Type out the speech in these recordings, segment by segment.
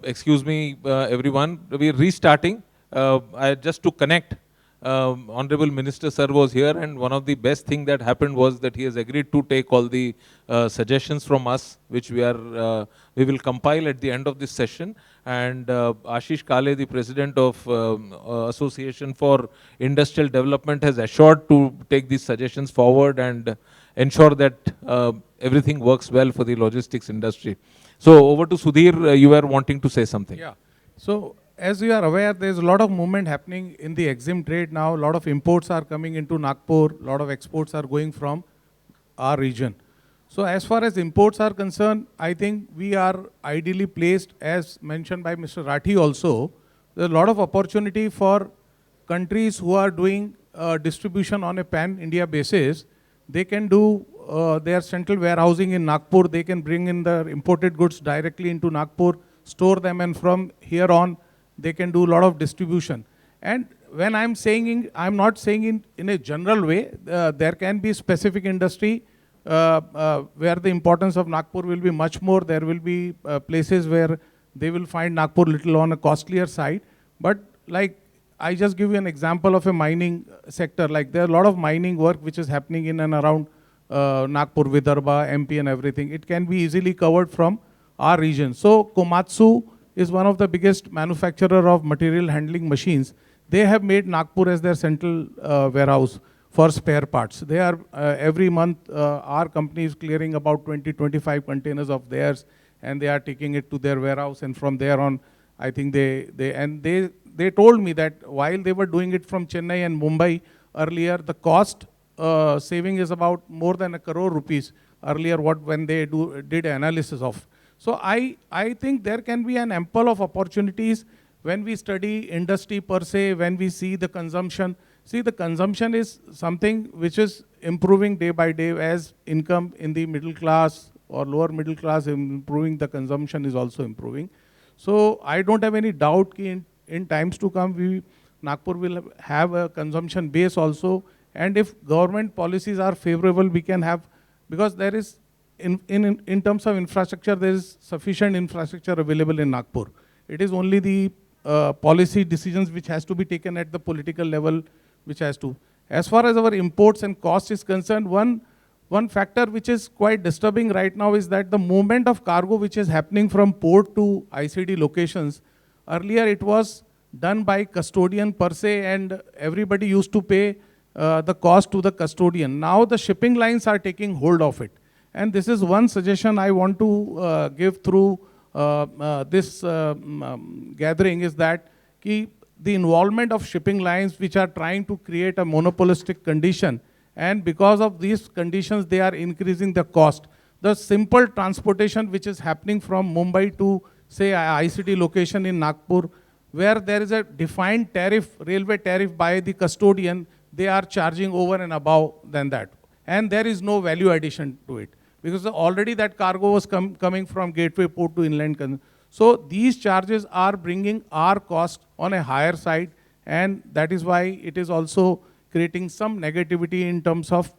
Excuse me, everyone. We're restarting. Just to connect, Honorable Minister Sir was here, and one of the best thing that happened was that he has agreed to take all the suggestions from us, which we will compile at the end of this session. And Ashish Kale, the President of Association for Industrial Development, has assured to take these suggestions forward and ensure that everything works well for the logistics industry. So over to Sudhir, you were wanting to say something. Yeah. So as you are aware, there is a lot of movement happening in the EXIM trade now. A lot of imports are coming into Nagpur. A lot of exports are going from our region. So as far as imports are concerned, I think we are ideally placed, as mentioned by Mr. Rathi also. There is a lot of opportunity for countries who are doing distribution on a pan-India basis. They can do their central warehousing in Nagpur. They can bring in the imported goods directly into Nagpur, store them, and from here on, they can do a lot of distribution. And when I'm saying, I'm not saying in a general way, there can be specific industry where the importance of Nagpur will be much more. There will be places where they will find Nagpur little on a costlier side. But like, I just give you an example of a mining sector. Like there are a lot of mining work which is happening in and around Nagpur, Vidarbha, MP and everything. It can be easily covered from our region. So Komatsu is one of the biggest manufacturer of material handling machines. They have made Nagpur as their central warehouse for spare parts. They are, every month, our company is clearing about 20-25 containers of theirs, and they are taking it to their warehouse, and from there on, I think they told me that while they were doing it from Chennai and Mumbai earlier, the cost saving is about more than 1 crore rupees earlier when they did analysis of. So I think there can be an ample of opportunities when we study industry per se, when we see the consumption. See, the consumption is something which is improving day by day as income in the middle class or lower middle class improving, the consumption is also improving. So I don't have any doubt in times to come, Nagpur will have a consumption base also. And if government policies are favorable, we can have, because there is, in terms of infrastructure, there is sufficient infrastructure available in Nagpur. It is only the policy decisions which has to be taken at the political level, which has to. As far as our imports and cost is concerned, one factor which is quite disturbing right now is that the movement of cargo which is happening from port to ICD locations, earlier it was done by custodian per se, and everybody used to pay the cost to the custodian. Now the shipping lines are taking hold of it. And this is one suggestion I want to give through this gathering, is that the involvement of shipping lines which are trying to create a monopolistic condition, and because of these conditions they are increasing the cost. The simple transportation which is happening from Mumbai to say ICD location in Nagpur, where there is a defined tariff, railway tariff by the custodian, they are charging over and above than that. And there is no value addition to it, because already that cargo was coming from gateway port to inland. So these charges are bringing our cost on a higher side, and that is why it is also creating some negativity in terms of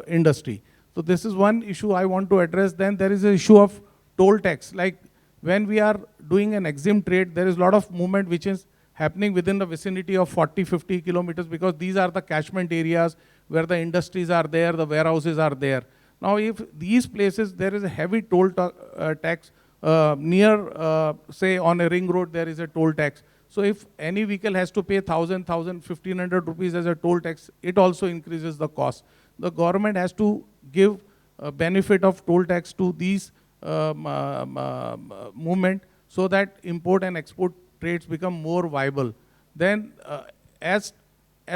industry. So this is one issue I want to address. Then there is an issue of toll tax. Like when we are doing an EXIM trade, there is a lot of movement which is happening within the vicinity of 40-50 kilometers, because these are the catchment areas where the industries are there, the warehouses are there. Now, if these places, there is a heavy toll tax near, say, on a ring road, there is a toll tax. So if any vehicle has to pay 1,500 rupees as a toll tax, it also increases the cost. The government has to give a benefit of toll tax to these movement, so that import and export trades become more viable. Then, as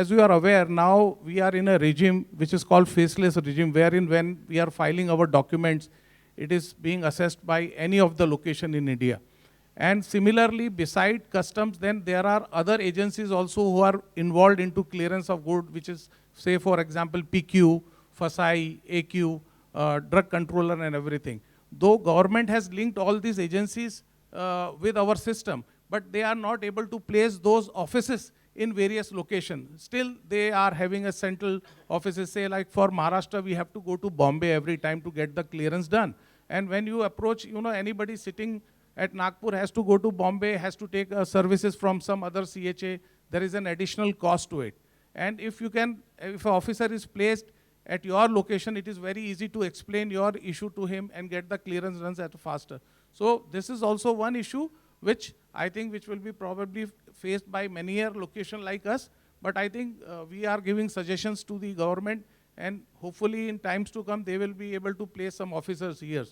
you are aware, now we are in a regime which is called faceless regime, wherein when we are filing our documents, it is being assessed by any of the location in India. And similarly, beside customs, then there are other agencies also who are involved into clearance of good, which is, say, for example, PQ, FSI, AQ, drug controller and everything. Though government has linked all these agencies with our system, but they are not able to place those offices in various locations. Still, they are having a central offices. Say like for Maharashtra, we have to go to Bombay every time to get the clearance done. And when you approach, anybody sitting at Nagpur has to go to Bombay, has to take services from some other CHA. There is an additional cost to it. And if an officer is placed at your location, it is very easy to explain your issue to him and get the clearance runs at faster. So this is also one issue which I think which will be probably faced by many a location like us. But I think we are giving suggestions to the government, and hopefully in times to come, they will be able to place some officers here.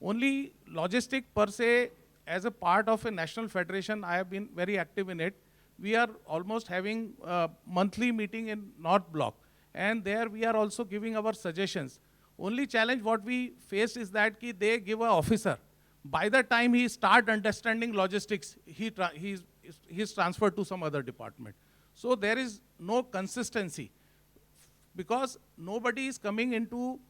Only logistic per se, as a part of a national federation, I have been very active in it. We are almost having a monthly meeting in North Block. And there we are also giving our suggestions. Only challenge what we faced is that they give an officer. By the time he start understanding logistics, he's transferred to some other department. So there is no consistency, because nobody is coming into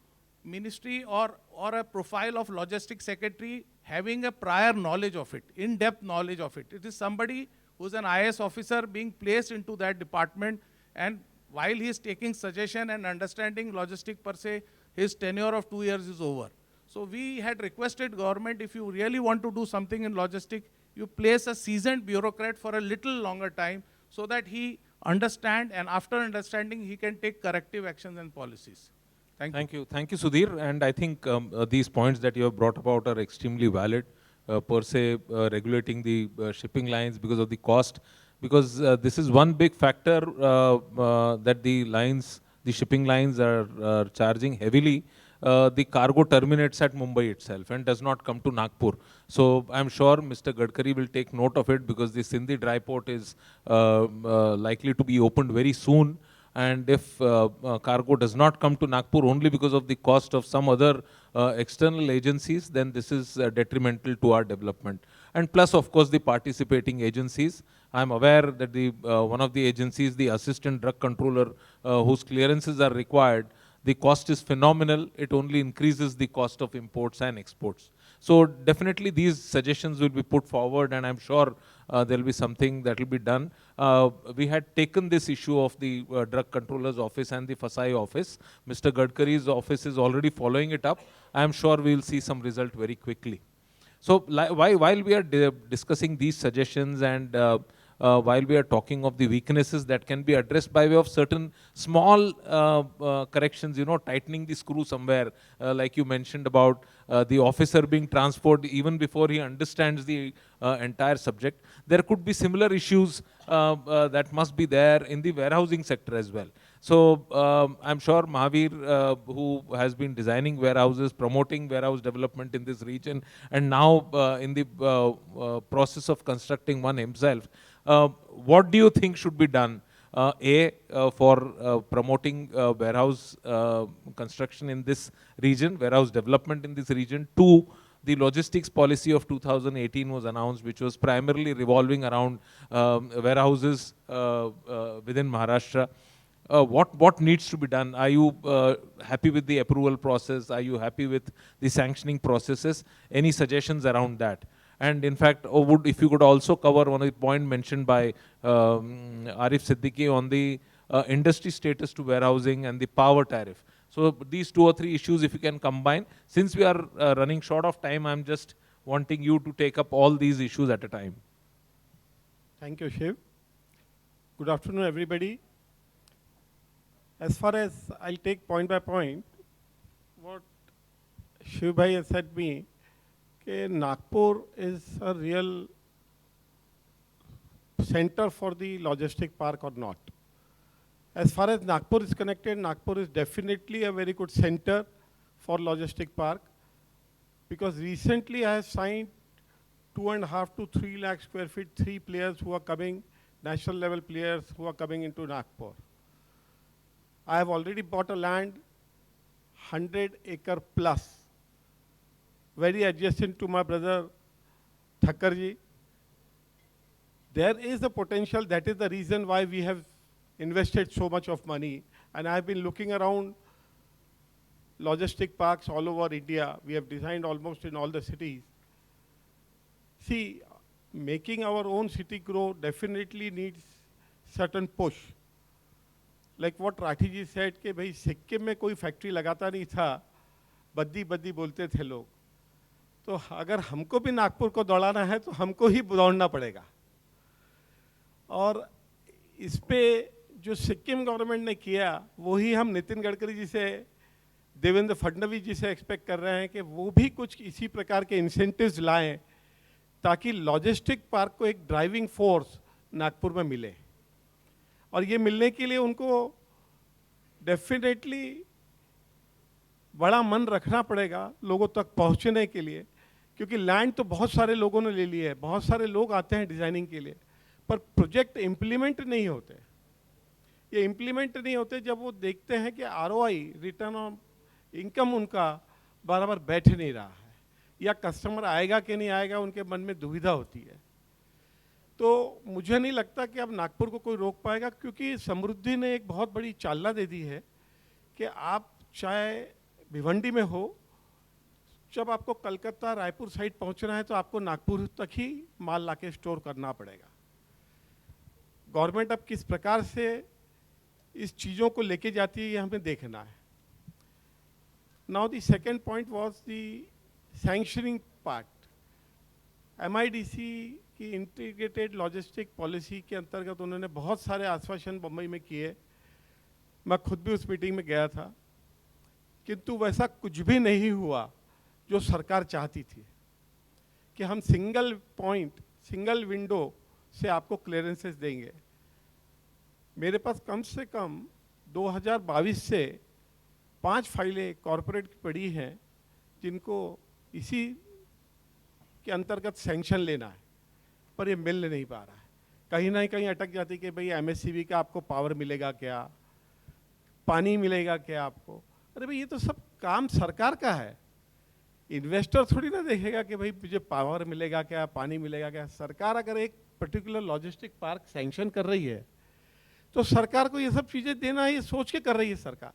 ministry or a profile of logistics secretary having a prior knowledge of it, in-depth knowledge of it. It is somebody who's an IS officer being placed into that department, and while he is taking suggestion and understanding logistic per se, his tenure of 2 years is over. So we had requested government, if you really want to do something in logistic, you place a seasoned bureaucrat for a little longer time so that he understand, and after understanding, he can take corrective actions and policies. Thank you. Thank you, Sudhir. And I think these points that you have brought about are extremely valid. Per se, regulating the shipping lines because of the cost, because this is one big factor that the shipping lines are charging heavily. The cargo terminates at Mumbai itself and does not come to Nagpur. So I'm sure Mr. Gadkari will take note of it, because the Sindhi dry port is likely to be opened very soon. And if cargo does not come to Nagpur only because of the cost of some other external agencies, then this is detrimental to our development. And plus, of course, the participating agencies. I'm aware that one of the agencies, the assistant drug controller, whose clearances are required, the cost is phenomenal. It only increases the cost of imports and exports. So definitely these suggestions will be put forward, and I'm sure there will be something that will be done. We had taken this issue of the drug controller's office and the FSI office. Mr. Gadkari's office is already following it up. I'm sure we will see some result very quickly. So while we are discussing these suggestions, and while we are talking of the weaknesses that can be addressed by way of certain small corrections, tightening the screw somewhere, like you mentioned about the officer being transferred even before he understands the entire subject. There could be similar issues that must be there in the warehousing sector as well. So I'm sure Mahavir, who has been designing warehouses, promoting warehouse development in this region, and now in the process of constructing one himself, what do you think should be done? For promoting warehouse construction in this region, warehouse development in this region. 2, the logistics policy of 2018 was announced, which was primarily revolving around warehouses within Maharashtra. What needs to be done? Are you happy with the approval process? Are you happy with the sanctioning processes? Any suggestions around that? And in fact, if you could also cover one of the point mentioned by Arif Siddiqui on the industry status to warehousing and the power tariff. So these 2 or 3 issues, if you can combine. Since we are running short of time, I'm just wanting you to take up all these issues at a time. Thank you, Shiv. Good afternoon, everybody. As far as I'll take point by point, what Shiv Bhai has said me, Nagpur is a real center for the logistic park or not. As far as Nagpur is connected, Nagpur is definitely a very good center for logistic park, because recently I have signed 2.5 to 3 lakh square feet, 3 players who are coming, national level players who are coming into Nagpur. I have already bought a land, 100-acre plus, very adjacent to my brother Thakkarji. There is a potential. That is the reason why we have invested so much of money. And I have been looking around logistic parks all over India. We have designed almost in all the cities. See, making our own city grow definitely needs certain push. Like what Rathi ji said कि भाई सिक्किम में कोई factory लगाता नहीं था, बद्दी बद्दी बोलते थे लोग, तो अगर हमको भी नागपुर को दौड़ाना है तो हमको ही दौड़ना पड़ेगा। और इस पे जो सिक्किम गवर्नमेंट ने किया वही हम नितिन गडकरी जी से, देवेंद्र फडणवीस जी से एक्सपेक्ट कर रहे हैं कि वो भी कुछ इसी प्रकार के इंसेंटिव्स लाएं ताकि लॉजिस्टिक पार्क को एक ड्राइविंग फोर्स नागपुर में मिले। और ये मिलने के लिए उनको डेफिनेटली बड़ा मन रखना पड़ेगा लोगों तक पहुंचने के लिए, क्योंकि लैंड तो बहुत सारे लोगों ने ले लिया है, बहुत सारे लोग आते हैं डिजाइनिंग के लिए, पर प्रोजेक्ट इम्प्लीमेंट नहीं होते। ये इम्प्लीमेंट नहीं होते जब वो देखते हैं कि आरओआई, रिटर्न ऑन इनकम उनका बराबर बैठ नहीं रहा है, या कस्टमर आएगा कि नहीं आएगा उनके मन में दुविधा होती है। तो मुझे नहीं लगता कि अब नागपुर को कोई रोक पाएगा, क्योंकि समृद्धि ने एक बहुत बड़ी चालना दे दी है कि आप चाहे भिवंडी में हो, जब आपको कलकत्ता रायपुर साइड पहुंचना है तो आपको नागपुर तक ही माल लाके स्टोर करना पड़ेगा। गवर्नमेंट अब किस प्रकार से इस चीज़ों को लेके जाती है ये हमें देखना है। Now the second point was the sanctioning part. MIDC की इंटीग्रेटेड लॉजिस्टिक पॉलिसी के अंतर्गत उन्होंने बहुत सारे आश्वासन बम्बई में किए, मैं खुद भी उस मीटिंग में गया था, किंतु वैसा कुछ भी नहीं हुआ जो सरकार चाहती थी कि हम सिंगल पॉइंट, सिंगल विंडो से आपको क्लियरेंसेस देंगे। मेरे पास कम से कम 2022 से 5 फाइलें कॉरपोरेट की पड़ी हैं जिनको इसी के अंतर्गत सैंक्शन लेना है, पर ये मिल नहीं पा रहा है। कहीं ना कहीं अटक जाती कि भाई एमएससीबी का आपको पावर मिलेगा क्या, पानी मिलेगा क्या आपको। अरे भाई ये तो सब काम सरकार का है, इन्वेस्टर थोड़ी ना देखेगा कि भाई मुझे पावर मिलेगा क्या, पानी मिलेगा क्या। सरकार अगर एक पर्टिकुलर लॉजिस्टिक पार्क सैंक्शन कर रही है तो सरकार को ये सब चीज़ें देना है, ये सोच के कर रही है सरकार।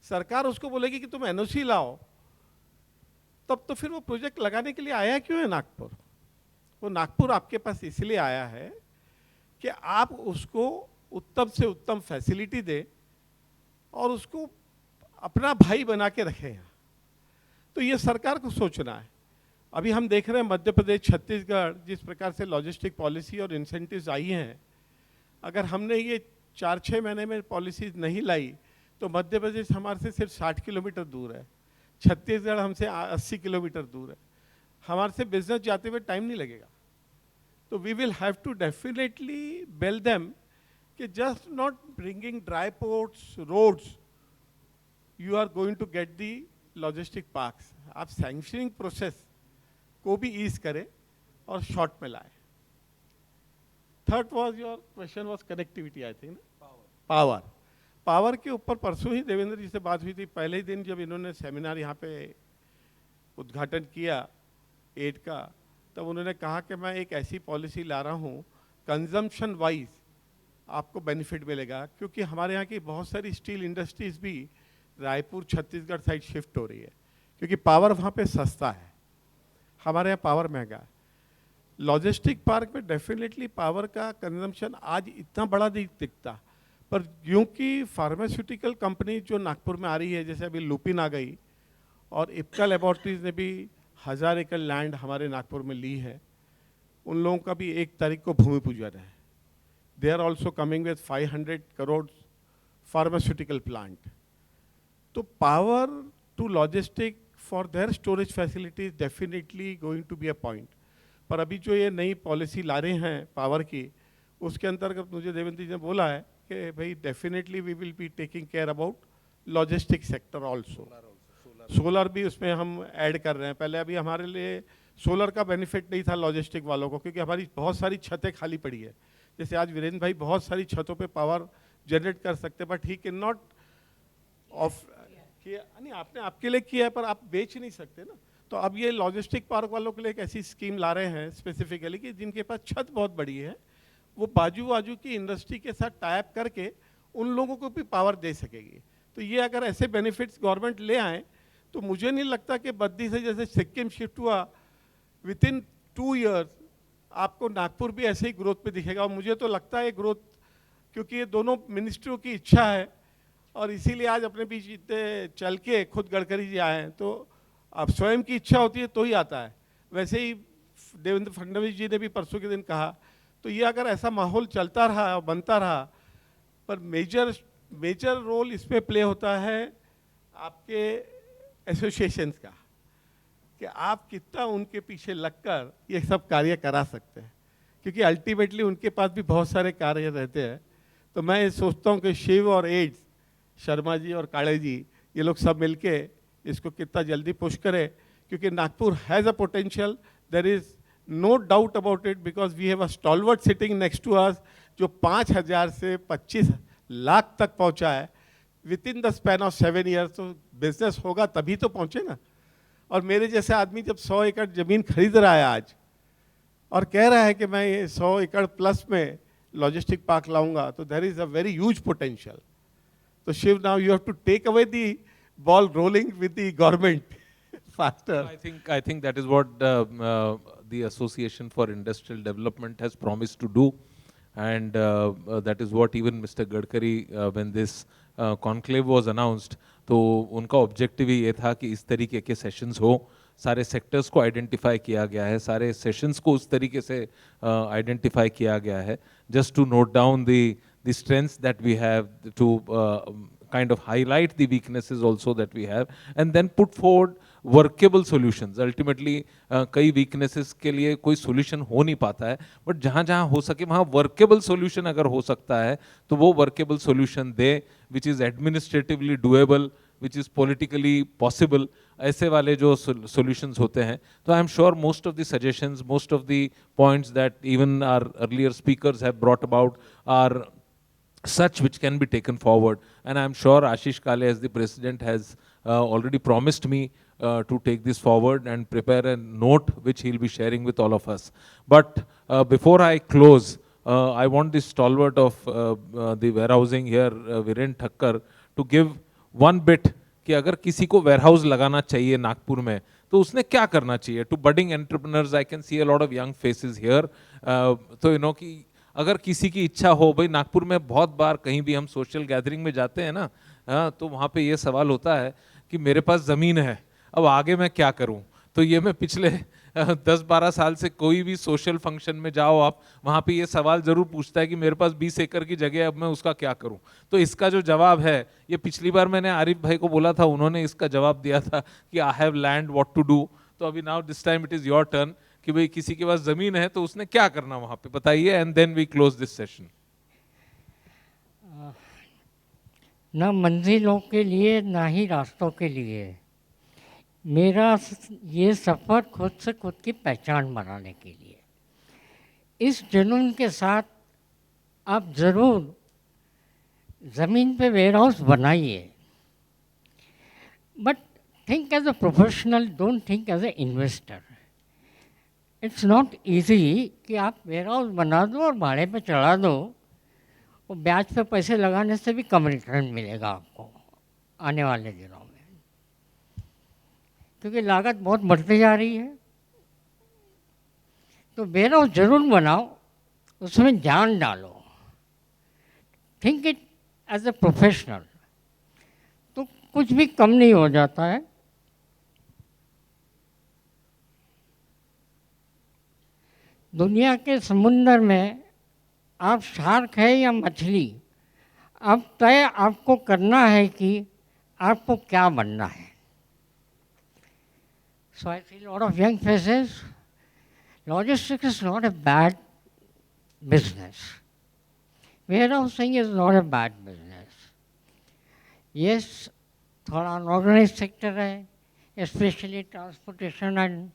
सरकार उसको बोलेगी कि तुम एनओसी लाओ, तब तो फिर वो प्रोजेक्ट लगाने के लिए आया क्यों है नागपुर? वो नागपुर आपके पास इसलिए आया है कि आप उसको उत्तम से उत्तम फैसिलिटी दे और उसको अपना भाई बना के रखें यहाँ। तो ये सरकार को सोचना है। अभी हम देख रहे हैं मध्य प्रदेश, छत्तीसगढ़ जिस प्रकार से लॉजिस्टिक पॉलिसी और इंसेंटिव्स आई हैं, अगर हमने ये 4-6 महीने में पॉलिसीज नहीं लाई तो मध्य प्रदेश हमारे से सिर्फ 60 किलोमीटर दूर है, छत्तीसगढ़ हमसे 80 किलोमीटर दूर है, हमारे से बिजनेस जाते हुए टाइम नहीं लगेगा। तो we will have to definitely bail them कि just not bringing dry ports, roads, you are going to get the logistic parks. आप सैंक्शनिंग प्रोसेस को भी ईज करें और शॉर्ट में लाए। Third was your question was connectivity, I think power. Power के ऊपर परसों ही देवेंद्र जी से बात हुई थी, पहले ही दिन जब इन्होंने सेमिनार यहाँ पे उद्घाटन किया एड का, तब उन्होंने कहा कि मैं एक ऐसी पॉलिसी ला रहा हूँ कंजम्पशन वाइज आपको बेनिफिट मिलेगा, क्योंकि हमारे यहाँ की बहुत सारी स्टील इंडस्ट्रीज भी रायपुर छत्तीसगढ़ साइड शिफ्ट हो रही है, क्योंकि पावर वहाँ पे सस्ता है, हमारे यहाँ पावर महंगा है। लॉजिस्टिक पार्क में डेफिनेटली पावर का कंजम्पशन आज इतना बड़ा नहीं दिखता, पर क्योंकि फार्मास्यूटिकल कंपनी जो नागपुर में आ रही है, जैसे अभी लुपिन आ गई और इप्का लेबोरेटरीज ने भी 1000 एकड़ लैंड हमारे नागपुर में ली है, उन लोगों का भी 1 तारीख को भूमि पूजन है। They are also coming with 500 crore pharmaceutical plant. तो power to logistic for their storage facility is definitely going to be a point. पर अभी जो ये नई पॉलिसी ला रहे हैं पावर की, उसके अंतर्गत मुझे देवेंद्र जी ने बोला है कि भाई definitely we will be taking care about logistic sector also. Solar भी उसमें हम ऐड कर रहे हैं। पहले अभी हमारे लिए सोलर का बेनिफिट नहीं था लॉजिस्टिक वालों को, क्योंकि हमारी बहुत सारी छतें खाली पड़ी है। जैसे आज वीरेंद्र भाई बहुत सारी छतों पे पावर जनरेट कर सकते हैं, but he can not of किया, नहीं आपने आपके लिए किया है पर आप बेच नहीं सकते ना। तो अब ये लॉजिस्टिक पार्क वालों के लिए एक ऐसी स्कीम ला रहे हैं स्पेसिफिकली कि जिनके पास छत बहुत बड़ी है, वो बाजू बाजू की इंडस्ट्री के साथ टाइप करके उन लोगों को भी पावर दे सकेगी। तो ये अगर ऐसे बेनिफिट्स गवर्नमेंट ले आए तो मुझे नहीं लगता कि बद्दी से जैसे सिक्किम शिफ्ट हुआ, विद इन 2 ईयर्स आपको नागपुर भी ऐसे ही ग्रोथ पे दिखेगा। और मुझे तो लगता है ग्रोथ क्योंकि ये दोनों मिनिस्ट्रियों की इच्छा है और इसीलिए आज अपने बीच इतने चल के खुद गडकरी जी आए हैं। तो अब स्वयं की इच्छा होती है तो ही आता है। वैसे ही देवेंद्र फडणवीस जी ने भी परसों के दिन कहा। तो ये अगर ऐसा माहौल चलता रहा और बनता रहा, पर मेजर रोल इसमें प्ले होता है आपके एसोसिएशंस का, कि आप कितना उनके पीछे लगकर ये सब कार्य करा सकते हैं, क्योंकि अल्टीमेटली उनके पास भी बहुत सारे कार्य रहते हैं। तो मैं ये सोचता हूँ कि शिव और एड्स, शर्मा जी और काले जी, ये लोग सब मिलके इसको कितना जल्दी पुश करें, क्योंकि Nagpur has a potential, there is no doubt about it, because we have a stalwart sitting next to us जो 5,000 से 25 लाख तक पहुंचा है within the span of 7 years. तो बिजनेस होगा तभी तो पहुंचे ना। और मेरे जैसे आदमी जब 100 एकड़ ज़मीन खरीद रहा है आज और कह रहा है कि मैं ये 100 एकड़ प्लस में लॉजिस्टिक पार्क लाऊंगा, तो there is a very huge potential. तो Shiv, now you have to take away the ball rolling with the government faster. I think that is what the Association for Industrial Development has promised to do, and that is what even Mr. Gadkari, when this conclave was announced, तो उनका objective ही ये था कि इस तरीके के sessions हो, सारे सेक्टर्स को आइडेंटिफाई किया गया है, सारे सेशंस को उस तरीके से आइडेंटिफाई किया गया है, just to note down the strengths that we have, to kind of highlight the weaknesses also that we have, and then put forward workable solutions. Ultimately कई weaknesses के लिए कोई solution हो नहीं पाता है, but जहाँ जहाँ हो सके वहाँ workable solution अगर हो सकता है तो वो workable solution they, which is administratively doable, which is politically possible. ऐसे वाले जो solutions होते हैं, तो I am sure most of the suggestions, most of the points that even our earlier speakers have brought about are such which can be taken forward, and I am sure Ashish Kale as the president has already promised me to take this forward and prepare a note which he'll be sharing with all of us. But before I close, I want this stalwart of the warehousing here, Viren Thakkar, to give one bit कि अगर किसी को warehouse लगाना चाहिए नागपुर में तो उसने क्या करना चाहिए. To budding entrepreneurs, I can see a lot of young faces here. तो you know कि अगर किसी की इच्छा हो, भाई नागपुर में बहुत बार कहीं भी हम सोशल गैदरिंग में जाते हैं ना, तो वहाँ पे ये सवाल होता है कि मेरे पास ज़मीन है, अब आगे मैं क्या करूँ. तो ये मैं पिछले 10-12 साल से कोई भी सोशल फंक्शन में जाओ आप, वहाँ पे ये सवाल ज़रूर पूछता है कि मेरे पास 20 एकड़ की जगह है, अब मैं उसका क्या करूँ. तो इसका जो जवाब है, ये पिछली बार मैंने आरिफ भाई को बोला था, उन्होंने इसका जवाब दिया था कि I have land, what to do. तो अभी now this time it is your turn कि भाई किसी के पास जमीन है तो उसने क्या करना वहां पे, बताइए, and then we close this session. ना मंजिलों के लिए ना ही रास्तों के लिए, मेरा ये सफ़र खुद से खुद की पहचान बनाने के लिए. इस जुनून के साथ आप ज़रूर ज़मीन पे वेयर हाउस बनाइए, but think as a professional, don't think as an investor. It's not easy कि आप वेयर हाउस बना दो और भाड़े पे चढ़ा दो, और ब्याज पे पैसे लगाने से भी कम रिटर्न मिलेगा आपको आने वाले दिनों में, क्योंकि लागत बहुत बढ़ती जा रही है. तो वेयर हाउस जरूर बनाओ, उसमें जान डालो, think it as a professional, तो कुछ भी कम नहीं हो जाता है. दुनिया के समुंदर में आप शार्क है या मछली, अब तय आपको करना है कि आपको क्या बनना है. So I see lot of young faces. Logistics is not a bad business. Warehousing is not a bad business. Yes, थोड़ा अनऑर्गेनाइज सेक्टर है, specially transportation and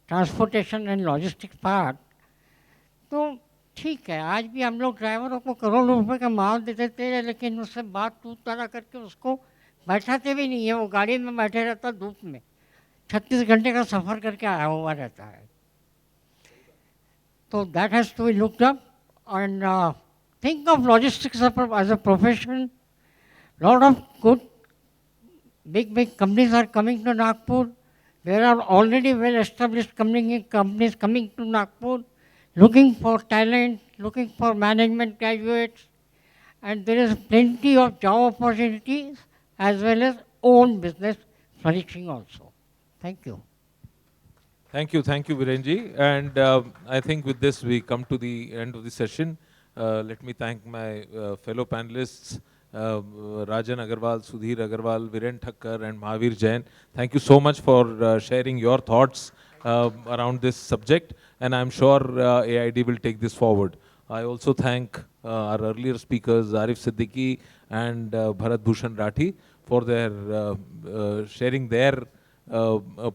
transportation and logistics part. तो ठीक है, आज भी हम लोग ड्राइवरों को करोड़ों रुपए का माल दे देते हैं, लेकिन उससे बात तू तरह करके उसको बैठाते भी नहीं है. वो गाड़ी में बैठे रहता धूप में, 36 घंटे का सफ़र करके आया हुआ रहता है. तो that has to be looked up and think of logistics as a profession. Lot of good big companies are coming to Nagpur. There are already well-established companies coming to Nagpur. looking for talent, looking for management graduates, and there is plenty of job opportunities as well as own business flourishing also. Thank you. Thank you, Virenji. And I think with this we come to the end of the session. Let me thank my fellow panelists, Rajan Agarwal, Sudhir Agarwal, Viren Thakkar and Mahavir Jain. Thank you so much for sharing your thoughts around this subject, and I'm sure AID will take this forward. I also thank our earlier speakers, Arif Siddiqui and Bharat Bhushan Rathi, for their sharing their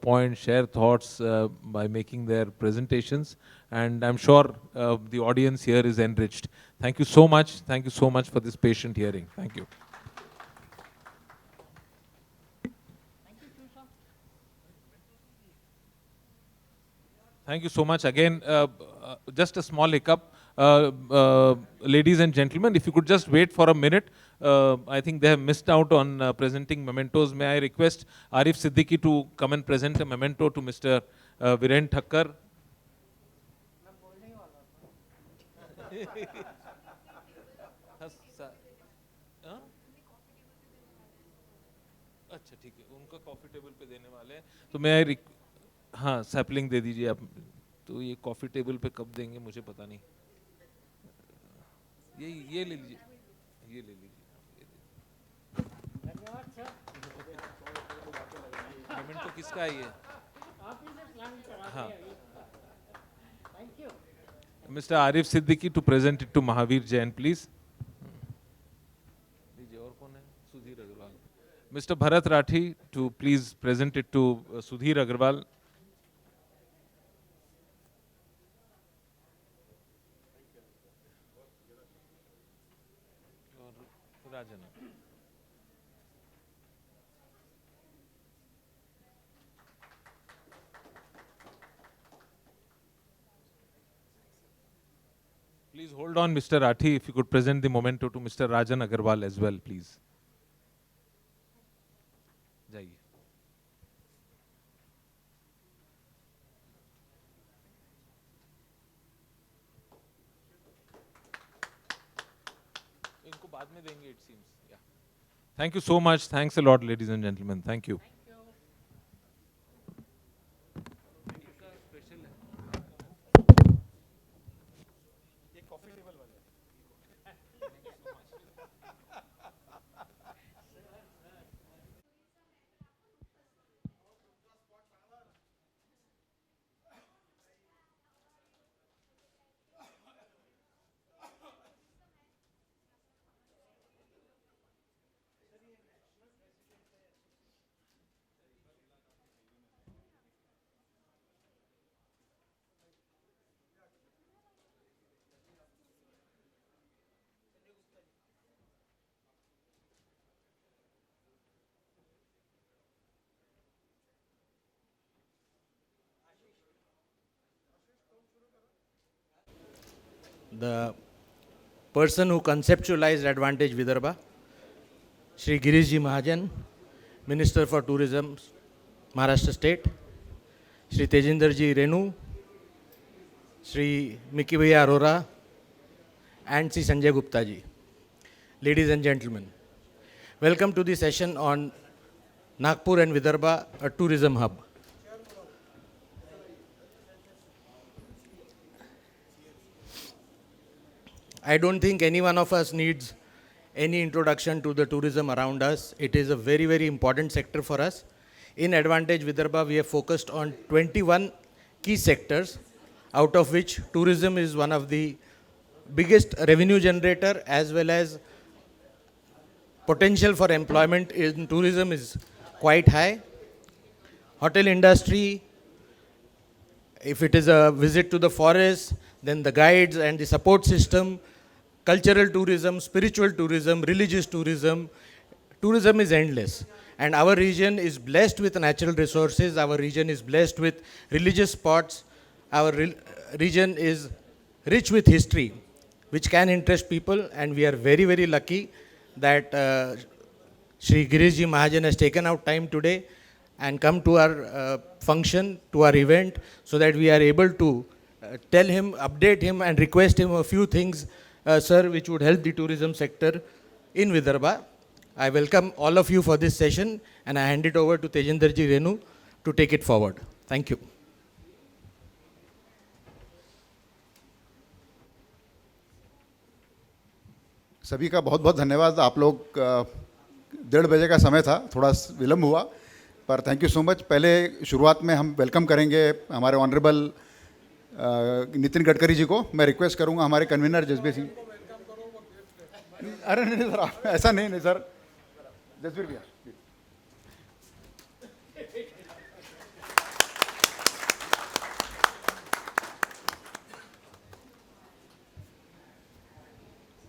points, share thoughts by making their presentations. And I'm sure the audience here is enriched. Thank you so much. Thank you so much for this patient hearing. Thank you. Thank you so much. Again, just a small hiccup. Ladies and gentlemen, if you could just wait for a minute. I think they have missed out on presenting mementos. May I request Arif Siddiqui to come and present a memento to Mr. Viren Thakkar. अच्छा ठीक है, उनका coffee table पे देने वाले हैं, तो मैं हाँ सैपलिंग दे दीजिए आप. तो ये कॉफी टेबल पे कब देंगे मुझे पता नहीं. ये ले लीजिए, ये ले लीजिए. पेमेंट तो किसका है ये? हाँ. Mr. Arif Siddiqui to present it to Mahavir Jain, please. और कौन है? Sudhir Agarwal. Mr. Bharat Rathi to please present it to Sudhir Agarwal. Rajan. Please hold on, Mr. Rathi, if you could present the memento to Mr. Rajan Agarwal as well, please. जाइए. इनको बाद में देंगे, it seems. Yeah. Thank you so much. Thanks a lot, ladies and gentlemen. Thank you. The person who conceptualized Advantage Vidarbha, Shri Girishji Mahajan, Minister for Tourism, Maharashtra State, Shri Tejinderji Renu, Shri Miki Bhaiya Arora, and Shri Sanjay Gupta ji. Ladies and gentlemen, welcome to the session on Nagpur and Vidarbha, a tourism hub. I don't think any one of us needs any introduction to the tourism around us. It is a very, very important sector for us. In Advantage Vidarbha, we have focused on 21 key sectors, out of which tourism is one of the biggest revenue generator, as well as potential for employment in tourism is quite high. Hotel industry, if it is a visit to the forest, then the guides and the support system, cultural tourism, spiritual tourism, religious tourism, tourism is endless. And our region is blessed with natural resources, our region is blessed with religious spots, our region is rich with history, which can interest people, and we are very, very lucky that Shri Girishji Mahajan has taken out time today and come to our function, to our event, so that we are able to tell him, update him and request him a few things, sir, which would help the tourism sector in Vidarbha. I welcome all of you for this session and I hand it over to Tejendraji Renu to take it forward. Thank you. सभी का बहुत बहुत धन्यवाद. आप लोग 1:30 बजे का समय था, थोड़ा विलम्ब हुआ, पर थैंक यू सो मच. पहले शुरुआत में हम वेलकम करेंगे हमारे ऑनरेबल नितिन गडकरी जी को. मैं रिक्वेस्ट करूंगा हमारे कन्वीनर जसबीर सिंह. अरे नहीं सर, ऐसा नहीं सर, जसबीर भैया.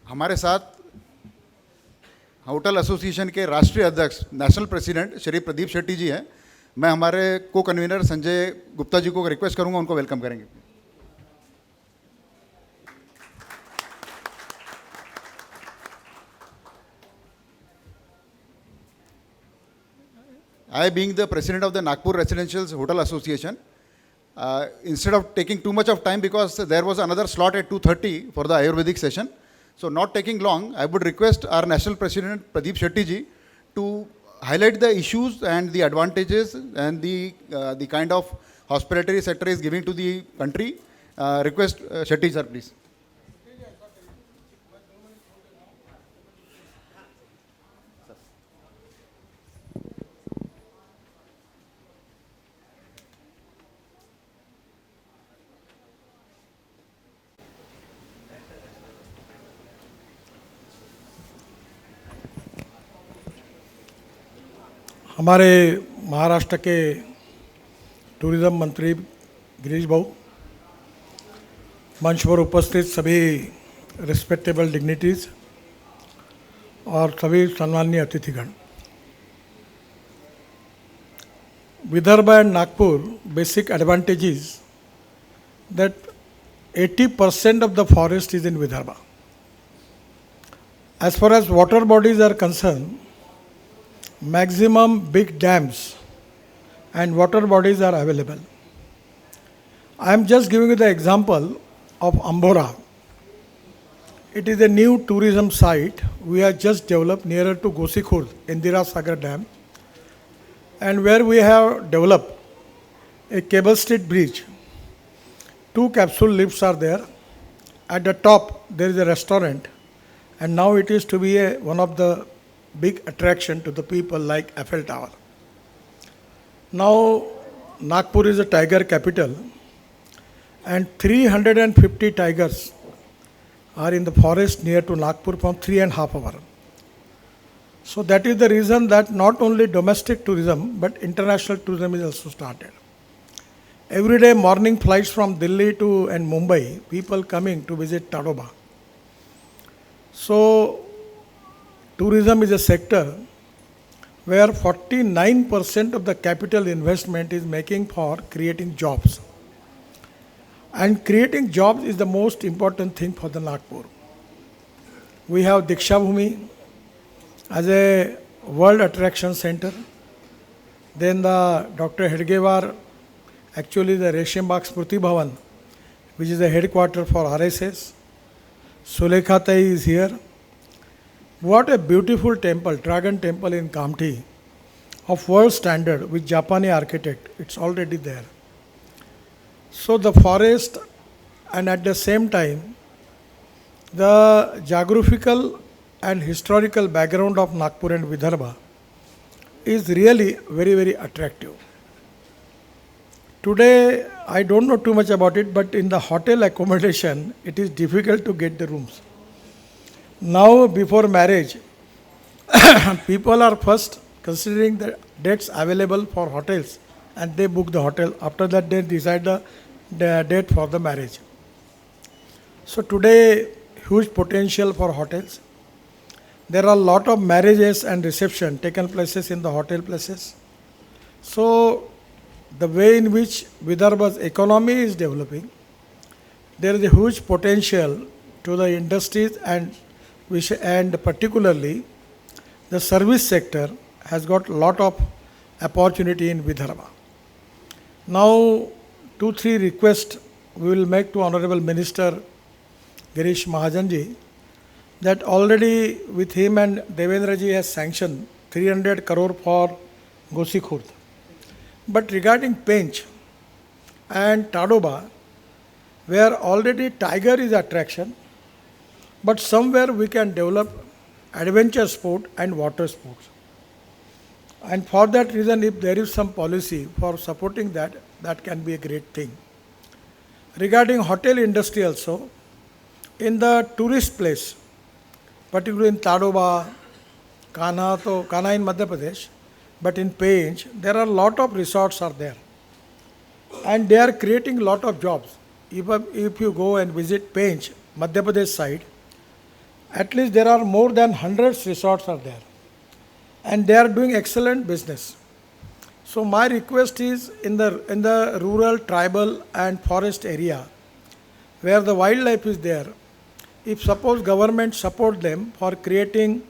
हमारे साथ होटल एसोसिएशन के राष्ट्रीय अध्यक्ष, नेशनल प्रेसिडेंट श्री प्रदीप शेट्टी जी हैं. मैं हमारे को कन्वीनर संजय गुप्ता जी को रिक्वेस्ट करूंगा, उनको वेलकम करेंगे. I, being the president of the Nagpur Residential Hotel Association, instead of taking too much of time, because there was another slot at 2:30 for the Ayurvedic session, so not taking long, I would request our national president Pradeep Shetty ji to highlight the issues and the advantages and the kind of hospitality sector is giving to the country. Request Shetty sir, please. हमारे महाराष्ट्र के tourism मंत्री गिरीश भाऊ, मंच पर उपस्थित सभी respectable dignitaries और सभी सम्माननीय अतिथिगण. Vidarbha and Nagpur basic advantages that 80% of the forest is in Vidarbha. As far as water bodies are concerned, maximum big dams and water bodies are available. I am just giving you the example of Ambora. It is a new tourism site we have just developed nearer to Gosikhurd, Indira Sagar Dam, and where we have developed a cable stayed bridge. 2 capsule lifts are there. At the top there is a restaurant, and now it is to be one of the big attraction to the people like Eiffel Tower. Now Nagpur is a tiger capital and 350 tigers are in the forest near to Nagpur from 3.5 hours. So that is the reason that not only domestic tourism but international tourism is also started. Every day morning flights from Delhi to and Mumbai, people coming to visit Tadoba. So tourism is a sector where 49% of the capital investment is making for creating jobs. And creating jobs is the most important thing for the Nagpur. We have Diksha Bhumi as a world attraction center. Then the Dr. Hedgewar, actually the Reshambagh Smriti Bhavan, which is the headquarter for RSS. Sulekha Tai is here. What a beautiful temple, Dragon Temple in Kamti, of world standard with Japanese architect. It's already there. So the forest and at the same time, the geographical and historical background of Nagpur and Vidarbha is really very, very attractive. Today, I don't know too much about it, but in the hotel accommodation, it is difficult to get the rooms. Now, before marriage, people are first considering the dates available for hotels and they book the hotel. After that, they decide the date for the marriage. So today, huge potential for hotels. There are a lot of marriages and reception taken places in the hotel places. So the way in which Vidarbha's economy is developing, there is a huge potential to the industries and particularly the service sector has got a lot of opportunity in Vidarbha. Now 2-3 requests we will make to Honorable Minister Girish Mahajanji that already with him and Devendra ji has sanctioned 300 crore for Gosikhurd. But regarding Pench and Tadoba, where already tiger is attraction, but somewhere we can develop adventure sport and water sports. And for that reason, if there is some policy for supporting that, that can be a great thing. Regarding hotel industry also, in the tourist place, particularly in Tadoba, Kanha in Madhya Pradesh, but in Pench, there are a lot of resorts are there. And they are creating a lot of jobs. If you go and visit Pench, Madhya Pradesh side, at least there are more than 100 resorts are there. And they are doing excellent business. So my request is in the rural, tribal and forest area, where the wildlife is there, if suppose government support them for creating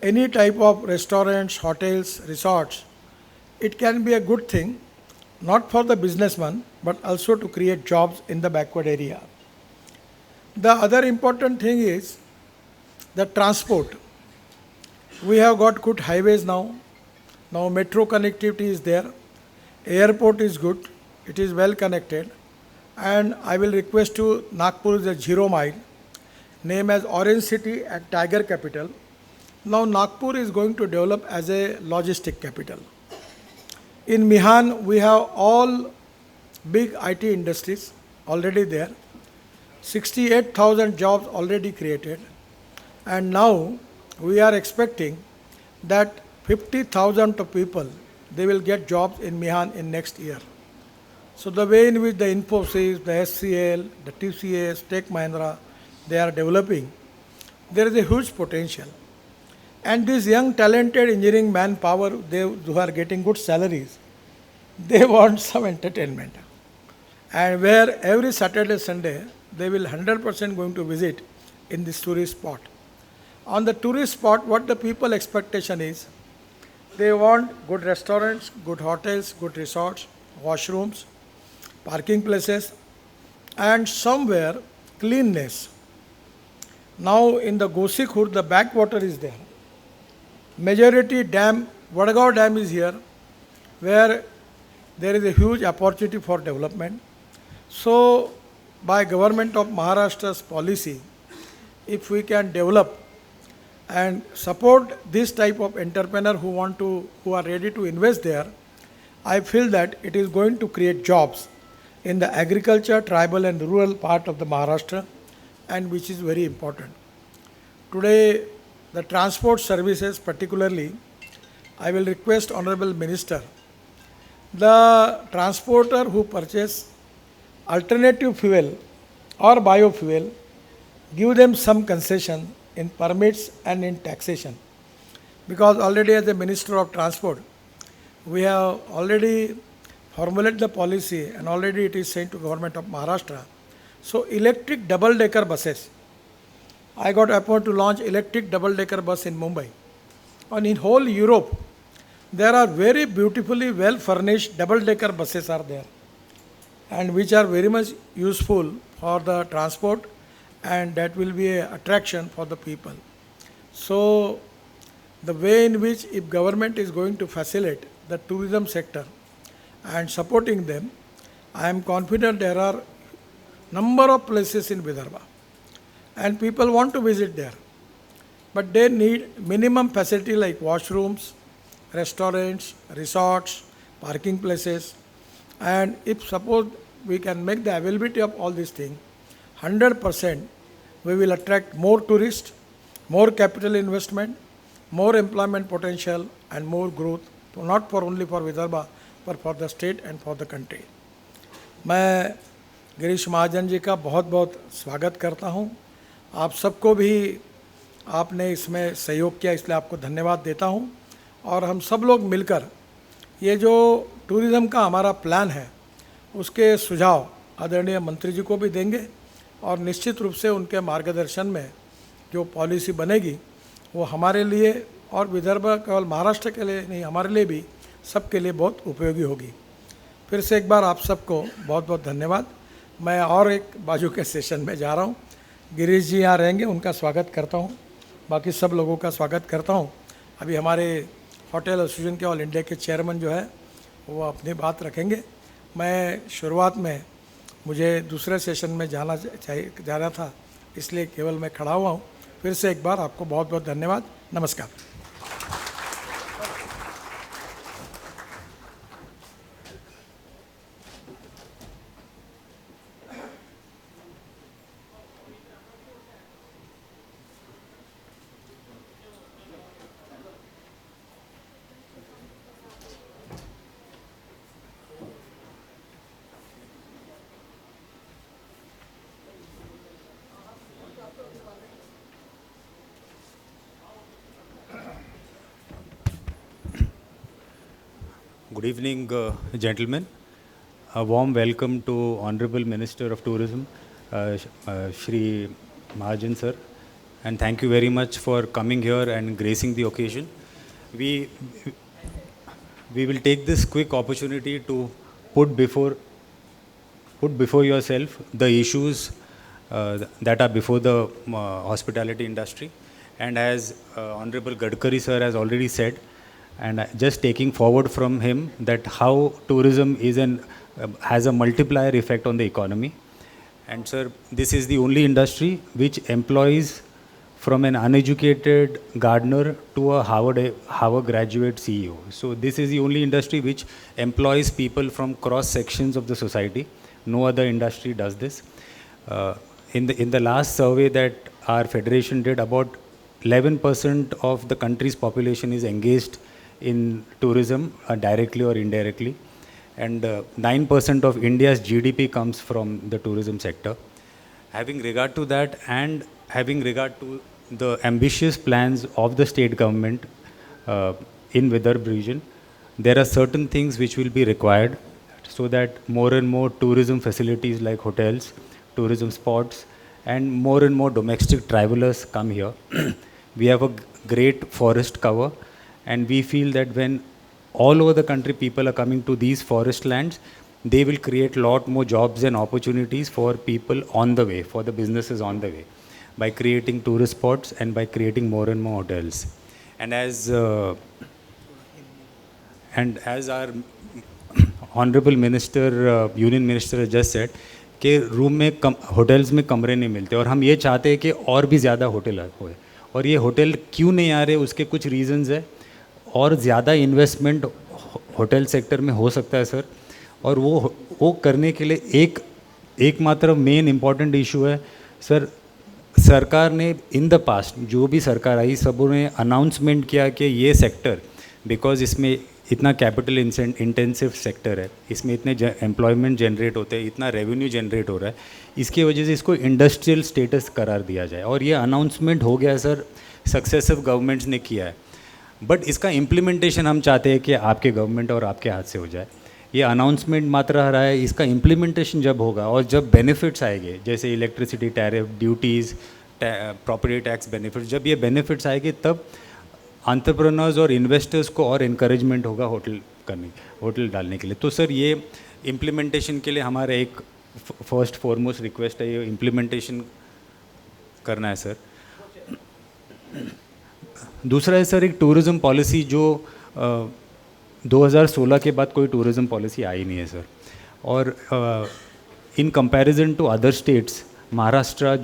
any type of restaurants, hotels, resorts, it can be a good thing, not for the businessman, but also to create jobs in the backward area. The other important thing is the transport. We have got good highways now. Now metro connectivity is there. Airport is good. It is well connected. And I will request to Nagpur is a 0 mile, name as Orange City and Tiger Capital. Now Nagpur is going to develop as a logistic capital. In Mihan, we have all big IT industries already there. 68,000 jobs already created. And now we are expecting that 50,000 of people, they will get jobs in Mihan in next year. So the way in which the Infosys, the SCL, the TCS, Tech Mahindra, they are developing, there is a huge potential. And this young talented engineering manpower, they who are getting good salaries, they want some entertainment. And where every Saturday, Sunday, they will 100% going to visit in this tourist spot. On the tourist spot, what the people expectation is, they want good restaurants, good hotels, good resorts, washrooms, parking places, and somewhere cleanness. Now in the Gosikhurd, the backwater is there. Majority dam, Vadagaon Dam is here, where there is a huge opportunity for development. So by government of Maharashtra's policy, if we can develop and support this type of entrepreneur who are ready to invest there, I feel that it is going to create jobs in the agriculture, tribal and rural part of the Maharashtra, and which is very important. Today, the transport services particularly, I will request Honorable Minister, the transporter who purchase alternative fuel or biofuel, give them some concession in permits and in taxation. Because already as the Minister of Transport, we have already formulated the policy and already it is sent to Government of Maharashtra. So electric double-decker buses, I got appointed to launch electric double-decker bus in Mumbai. And in whole Europe, there are very beautifully well-furnished double-decker buses are there, and which are very much useful for the transport, and that will be an attraction for the people. So the way in which if government is going to facilitate the tourism sector and supporting them, I am confident there are number of places in Vidarbha and people want to visit there. But they need minimum facility like washrooms, restaurants, resorts, parking places. And if suppose we can make the availability of all these things, 100% we will attract more tourists, more capital investment, more employment potential and more growth, not for only for Vidarbha, but for the state and for the country. मैं गिरीश महाजन जी का बहुत बहुत स्वागत करता हूँ. आप सबको भी आपने इसमें सहयोग किया, इसलिए आपको धन्यवाद देता हूँ. और हम सब लोग मिलकर ये जो टूरिज़्म का हमारा प्लान है उसके सुझाव आदरणीय मंत्री जी को भी देंगे और निश्चित रूप से उनके मार्गदर्शन में जो पॉलिसी बनेगी वो हमारे लिए और विदर्भ केवल महाराष्ट्र के लिए नहीं, हमारे लिए भी सबके लिए बहुत उपयोगी होगी. फिर से एक बार आप सबको बहुत बहुत धन्यवाद. मैं और एक बाजू के सेशन में जा रहा हूँ। गिरीश जी यहाँ रहेंगे, उनका स्वागत करता हूँ, बाकी सब लोगों का स्वागत करता हूँ। अभी हमारे होटल एसोसिएशन के ऑल इंडिया के चेयरमैन जो है वो अपनी बात रखेंगे। मैं शुरुआत में मुझे दूसरे सेशन में जाना था, इसलिए केवल मैं खड़ा हुआ हूँ। फिर से एक बार आपको बहुत बहुत धन्यवाद। नमस्कार। Good evening, gentlemen. A warm welcome to Honorable Minister of Tourism, Shri Mahajan sir, and thank you very much for coming here and gracing the occasion. We will take this quick opportunity to put before yourself the issues that are before the hospitality industry, and as Honorable Gadkari sir has already said, and just taking forward from him that how tourism has a multiplier effect on the economy. And sir, this is the only industry which employs from an uneducated gardener to a Harvard graduate CEO. So this is the only industry which employs people from cross sections of the society. No other industry does this. In the last survey that our federation did, about 11% of the country's population is engaged in tourism, directly or indirectly, and 9% of India's GDP comes from the tourism sector. Having regard to that, and having regard to the ambitious plans of the state government in Vidarbha region, there are certain things which will be required so that more and more tourism facilities like hotels, tourism spots, and more domestic travelers come here. We have a great forest cover, and we feel that when all over the country people are coming to these forest lands, they will create a lot more jobs and opportunities for people on the way, for the businesses on the way, by creating tourist spots and by creating more and more hotels. And as our Honorable Minister, Union Minister has just said, कि room में hotels में कमरे नहीं मिलते, और हम ये चाहते हैं कि और भी ज़्यादा होटल होए। और ये होटल क्यों नहीं आ रहे, उसके कुछ रीजंस है, और ज़्यादा इन्वेस्टमेंट होटल सेक्टर में हो सकता है सर। और वो करने के लिए एक मात्र मेन इम्पॉर्टेंट इशू है सर। सरकार ने इन द पास्ट जो भी सरकार आई, सबों ने अनाउंसमेंट किया कि ये सेक्टर, बिकॉज इसमें इतना कैपिटल इंटेंसिव सेक्टर है, इसमें इतने एम्प्लॉयमेंट जनरेट होते हैं, इतना रेवेन्यू जनरेट हो रहा है, इसकी वजह से इसको इंडस्ट्रियल स्टेटस करार दिया जाए। और ये अनाउंसमेंट हो गया सर, सक्सेसिव गवर्नमेंट्स ने किया है, बट इसका इम्प्लीमेंटेशन हम चाहते हैं कि आपके गवर्नमेंट और आपके हाथ से हो जाए। ये अनाउंसमेंट मात्र रहा है, इसका इम्प्लीमेंटेशन जब होगा और जब बेनिफिट्स आएंगे, जैसे electricity tariff, duties, property tax benefits, जब ये बेनिफिट्स आएंगे तब एंटरप्रेन्योर्स और इन्वेस्टर्स को और इनकरेजमेंट होगा होटल डालने के लिए। तो सर ये इम्प्लीमेंटेशन के लिए हमारा एक फर्स्ट फॉरमोस्ट रिक्वेस्ट है, ये इम्प्लीमेंटेशन करना है सर। दूसरा है सर, एक टूरिज़्म पॉलिसी जो 2016 के बाद कोई टूरिज़्म पॉलिसी आई नहीं है सर। और in comparison to other states, Maharashtra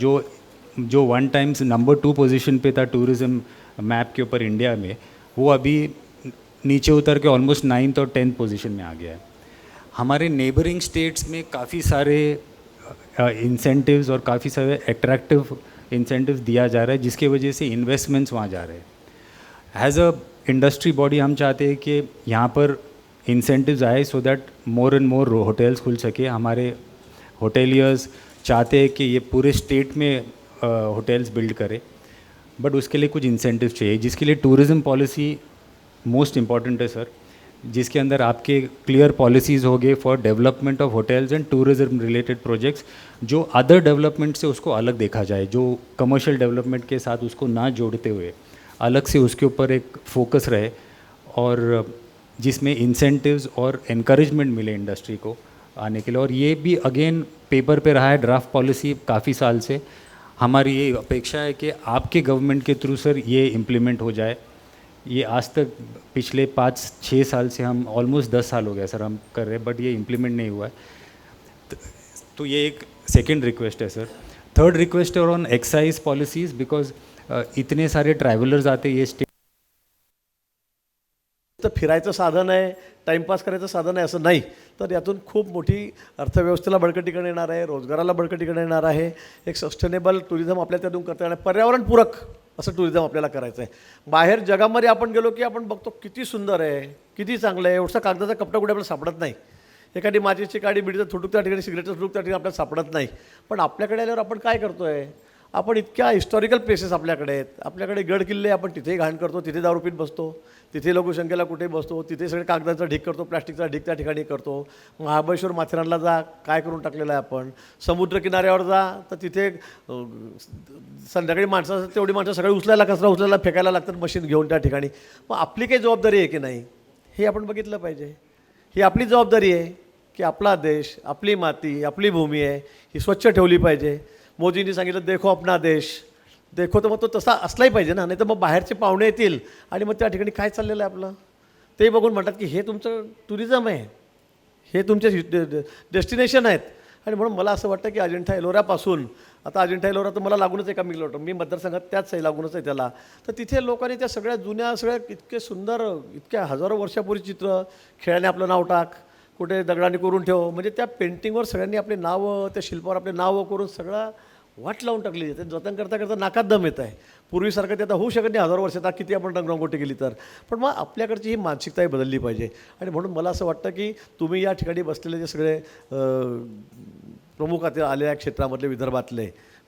जो वन टाइम्स नंबर 2 पोजीशन पे था टूरिज़्म मैप के ऊपर इंडिया में, वो अभी नीचे उतर के ऑलमोस्ट 9th और 10th पोजीशन में आ गया है। हमारे नेबरिंग स्टेट्स में काफ़ी सारे इंसेंटिव्स और काफ़ी सारे अट्रैक्टिव इंसेंटिव्स दिया जा रहा है, जिसकी वजह से इन्वेस्टमेंट्स वहाँ जा रहे हैं। एज अ इंडस्ट्री बॉडी हम चाहते हैं कि यहाँ पर इंसेंटिव्स आए so that more and more hotels खुल सके। हमारे होटेलियर्स चाहते हैं कि ये पूरे स्टेट में होटल्स बिल्ड करें, बट उसके लिए कुछ इंसेंटिव चाहिए, जिसके लिए टूरिज़्म पॉलिसी मोस्ट इम्पॉर्टेंट है सर, जिसके अंदर आपके क्लियर पॉलिसीज़ हो गए for development of hotels and tourism related projects, जो अदर डेवलपमेंट से उसको अलग देखा जाए, जो कमर्शियल डेवलपमेंट के साथ उसको ना जोड़ते हुए अलग से उसके ऊपर एक फोकस रहे, और जिसमें इंसेंटिव्स और एनकरेजमेंट मिले इंडस्ट्री को आने के लिए, और ये भी अगेन पेपर पे रहा है ड्राफ्ट पॉलिसी काफ़ी साल से। हमारी ये अपेक्षा है कि आपके गवर्नमेंट के थ्रू सर ये इम्प्लीमेंट हो जाए। ये आज तक पिछले 5-6 साल से हम ऑलमोस्ट 10 साल हो गया सर हम कर रहे हैं, बट ये इम्प्लीमेंट नहीं हुआ है। तो ये एक सेकेंड रिक्वेस्ट है सर। थर्ड रिक्वेस्ट है ऑन एक्साइज पॉलिसीज़, बिकॉज इतने सारे ट्रॅव्हलर्स आते ये स्टेट तर फिरायचं साधन आहे, टाईमपास करायचं साधन आहे असं नाही, तर यातून खूप मोठी अर्थव्यवस्थेला बळकटीकडे येणार आहे, रोजगाराला बळकटीकडे येणार आहे, एक सस्टेनेबल टुरिझम आपल्या त्यातून करता येणार, पर्यावरणपूरक असं टुरिझम आपल्याला करायचं आहे. बाहेर जगामध्ये आपण गेलो की आपण बघतो किती सुंदर आहे, किती चांगलं आहे, एवढसा कागदाचा कपडा कुठे आपल्याला सापडत नाही. एखादी माचीची काडी बिडीचं थुटूक त्या ठिकाणी, सिगरेटचं थुटूक त्या ठिकाणी आपल्याला सापडत नाही. पण आपल्याकडे आल्यावर आपण काय करतो आहे, आपण इतक्या हिस्टॉरिकल प्लेसेस आपल्याकडे आहेत, आपल्याकडे गड किल्ले, आपण तिथेही घाण करतो, तिथे दारू पीत बसतो, तिथे लघुशंकेला कुठे बसतो, तिथे सगळे कागदाचा ढीक करतो, प्लास्टिकचा ढीक त्या ठिकाणी करतो. महाबळेश्वर माथेरानला जा, काय करून टाकलेलं आहे आपण. समुद्रकिनाऱ्यावर जा तर तिथे संध्याकाळी माणसं, तेवढी माणसं सगळी उचलायला, कचरा उचलायला, फेकायला लागतात मशीन घेऊन त्या ठिकाणी. मग आपली काही जबाबदारी आहे की नाही हे आपण बघितलं पाहिजे. ही आपली जबाबदारी आहे की आपला देश, आपली माती, आपली भूमी आहे, ही स्वच्छ ठेवली पाहिजे. मोदींनी सांगितलं देखो अपना देश, देखो, तर मग तो तसा असलाही पाहिजे ना, नाही तर मग बाहेरचे पाहुणे येतील आणि मग त्या ठिकाणी काय चाललेलं आहे आपलं ते बघून म्हणतात की हे तुमचं टुरिझम आहे, हे तुमचे डेस्टिनेशन आहेत. आणि म्हणून मला असं वाटतं की अजिंठा एलोरापासून, आता अजिंठा एलोरा तर मला लागूनच आहे का, मी मतदारसंघात त्याच आहे, लागूनच आहे त्याला, तर तिथे लोकांनी त्या सगळ्या जुन्या, सगळ्या इतके सुंदर, इतक्या हजारो वर्षापूर्वी चित्र, खेळाने आपलं नाव टाक, कुठे दगडाने करून ठेव, म्हणजे त्या पेंटिंगवर सगळ्यांनी आपले नावं, त्या शिल्पावर आपले नावं करून सगळं वाट लावून टाकली. ते जतन करता करता नाकात दम येत आहे. पूर्वीसारखं ते आता होऊ शकत नाही, हजारो वर्षात किती आपण रंगरंगोटी केली तर. पण मग आपल्याकडची ही मानसिकताही बदलली पाहिजे. आणि म्हणून मला असं वाटतं की तुम्ही या ठिकाणी बसलेले जे सगळे प्रमुख आता आलेल्या क्षेत्रामधले,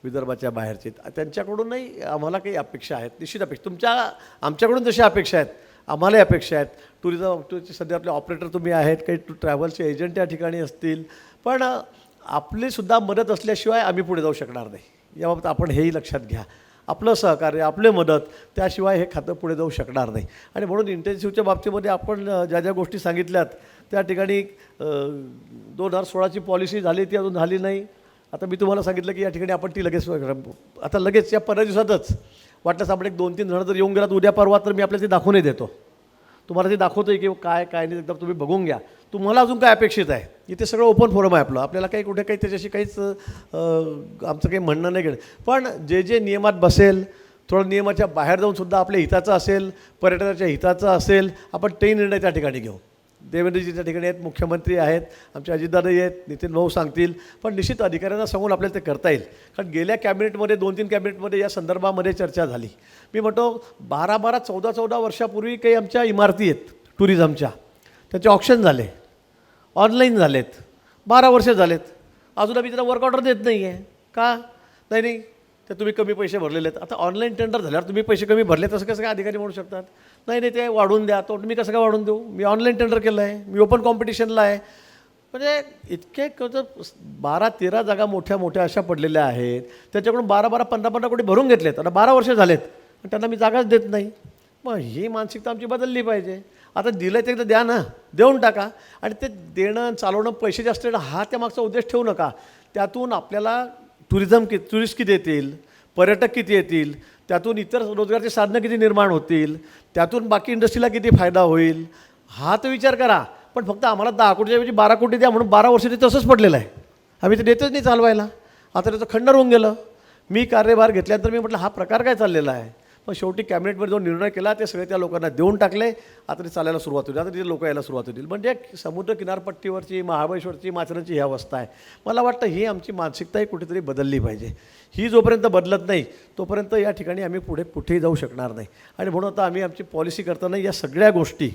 विदर्भाच्या बाहेरचे, त्यांच्याकडूनही आम्हाला काही अपेक्षा आहेत, निश्चित अपेक्षा. आमच्याकडून जशा अपेक्षा आहेत, आम्हालाही अपेक्षा आहेत. टुरिझम सध्या आपले ऑपरेटर तुम्ही आहेत, काही ट्रॅव्हलचे एजंट या ठिकाणी असतील, पण आपलीसुद्धा मदत असल्याशिवाय आम्ही पुढे जाऊ शकणार नाही. याबाबत आपण हेही लक्षात घ्या. आपलं सहकार्य, आपले मदत, त्याशिवाय हे खातं पुढे जाऊ शकणार नाही. आणि म्हणून इंटेन्सिव्हच्या बाबतीमध्ये आपण ज्या ज्या गोष्टी सांगितल्यात त्या ठिकाणी 2016ची पॉलिसी झाली, ती अजून झाली नाही. आता मी तुम्हाला सांगितलं की या ठिकाणी आपण ती लगेच, आता लगेच या 15 दिवसातच वाटल्यास आपण एक 2-3 जण जर येऊन गेलात उद्या परवा, तर मी आपल्याला ती दाखवूनही देतो. तुम्हाला ते दाखवतो आहे की काय काय नाही, एकदा तुम्ही बघून घ्या. तुम्हाला अजून काय अपेक्षित आहे, इथे सगळं ओपन फोरम आहे आपलं, आपल्याला काही कुठे काही त्याच्याशी काहीच आमचं काही म्हणणं नाही घेणं. पण जे जे नियमात बसेल, थोडं नियमाच्या बाहेर जाऊनसुद्धा आपल्या हिताचं असेल, पर्यटनाच्या हिताचं असेल, आपण तेही निर्णय त्या ठिकाणी घेऊ. देवेंद्रजी त्या ठिकाणी आहेत, मुख्यमंत्री आहेत, आमचे अजितदादाही आहेत, नितीन भाऊ सांगतील, पण निश्चित अधिकाऱ्यांना सांगून आपल्याला ते करता येईल. कारण गेल्या कॅबिनेटमध्ये 2-3 कॅबिनेटमध्ये या संदर्भामध्ये चर्चा झाली. मी म्हणतो 12-12, 14-14 वर्षापूर्वी काही आमच्या इमारती आहेत टुरिझमच्या, त्याचे ऑप्शन झाले, ऑनलाईन झालेत, 12 वर्ष झालेत, अजून आम्ही त्यांना वर्क ऑर्डर देत नाही आहे का. नाही ते तुम्ही कमी पैसे भरलेले आहेत. आता ऑनलाईन टेंडर झाल्यावर तुम्ही पैसे कमी भरले, तसं कसं काय अधिकारी म्हणू शकतात. नाही ते वाढवून द्या. तो मी कसं काय वाढवून देऊ, मी ऑनलाईन टेंडर केलं आहे, मी ओपन कॉम्पिटिशनला आहे. म्हणजे इतके 12-13 जागा मोठ्या मोठ्या अशा पडलेल्या आहेत, त्याच्याकडून 12-12, 15-15 कोटी भरून घेतलेत. आता 12 वर्ष झालेत, पण त्यांना मी जागाच देत नाही. मग ही मानसिकता आमची बदलली पाहिजे. आता दिलं ते एकदा द्या ना, देऊन टाका. आणि ते देणं, चालवणं, पैसे जास्त देणं हा त्यामागचा उद्देश ठेवू नका. त्यातून आपल्याला टुरिस्ट किती येतील, पर्यटक किती येतील, त्यातून इतर रोजगाराची साधनं किती निर्माण होतील, त्यातून बाकी इंडस्ट्रीला किती फायदा होईल, हा तर विचार करा. पण फक्त आम्हाला 10 कोटीच्याऐवजी 12 कोटी द्या म्हणून 12 वर्ष ते तसंच पडलेलं आहे. आम्ही ते देतच नाही चालवायला. आता त्याचं खंडन होऊन गेलं. मी कार्यभार घेतल्यानंतर मी म्हटलं हा प्रकार काय चाललेला आहे. पण शेवटी कॅबिनेटमध्ये जो निर्णय केला ते सगळे त्या लोकांना देऊन टाकले. आता ते चालायला सुरुवात होईल, आता तिथे लोक यायला सुरुवात होतील. म्हणजे समुद्र किनारपट्टीवरची, महाबळेश्वरची, माथेरानची ही अवस्था आहे. मला वाटतं ही आमची मानसिकताही कुठेतरी बदलली पाहिजे. ही जोपर्यंत बदलत नाही तोपर्यंत या ठिकाणी आम्ही कुठेही जाऊ शकणार नाही. आणि म्हणून आता आम्ही आमची पॉलिसी करताना या सगळ्या गोष्टी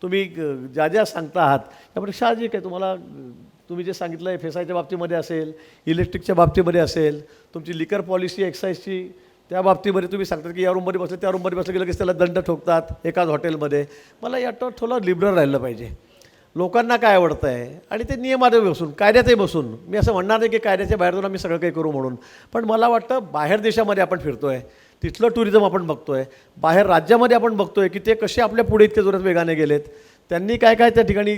तुम्ही ज्या ज्या सांगता आहात त्यामध्ये साहजिक आहे. तुम्ही जे सांगितलं FSIच्या बाबतीमध्ये असेल, इलेक्ट्रिकच्या बाबतीमध्ये असेल, तुमची लिकर पॉलिसी एक्साईजची त्या बाबतीमध्ये तुम्ही सांगतात की या रूममध्ये बसले, त्या रूममध्ये बसलं की लगेच त्याला दंड ठोकतात एकाच हॉटेलमध्ये. मला यात थोडं लिबरल राहिलं पाहिजे. लोकांना काय आवडतं आहे आणि ते नियमात बसून, कायद्यातही बसून, मी असं म्हणणार नाही की कायद्याच्या बाहेर जाऊन आम्ही सगळं काही करू म्हणून. पण मला वाटतं बाहेर देशामध्ये आपण फिरतो आहे, तिथलं टुरिझम आपण बघतो आहे, बाहेर राज्यामध्ये आपण बघतो आहे की ते कसे आपल्या पुढे इतके जोरात वेगाने गेलेत. त्यांनी काय काय त्या ठिकाणी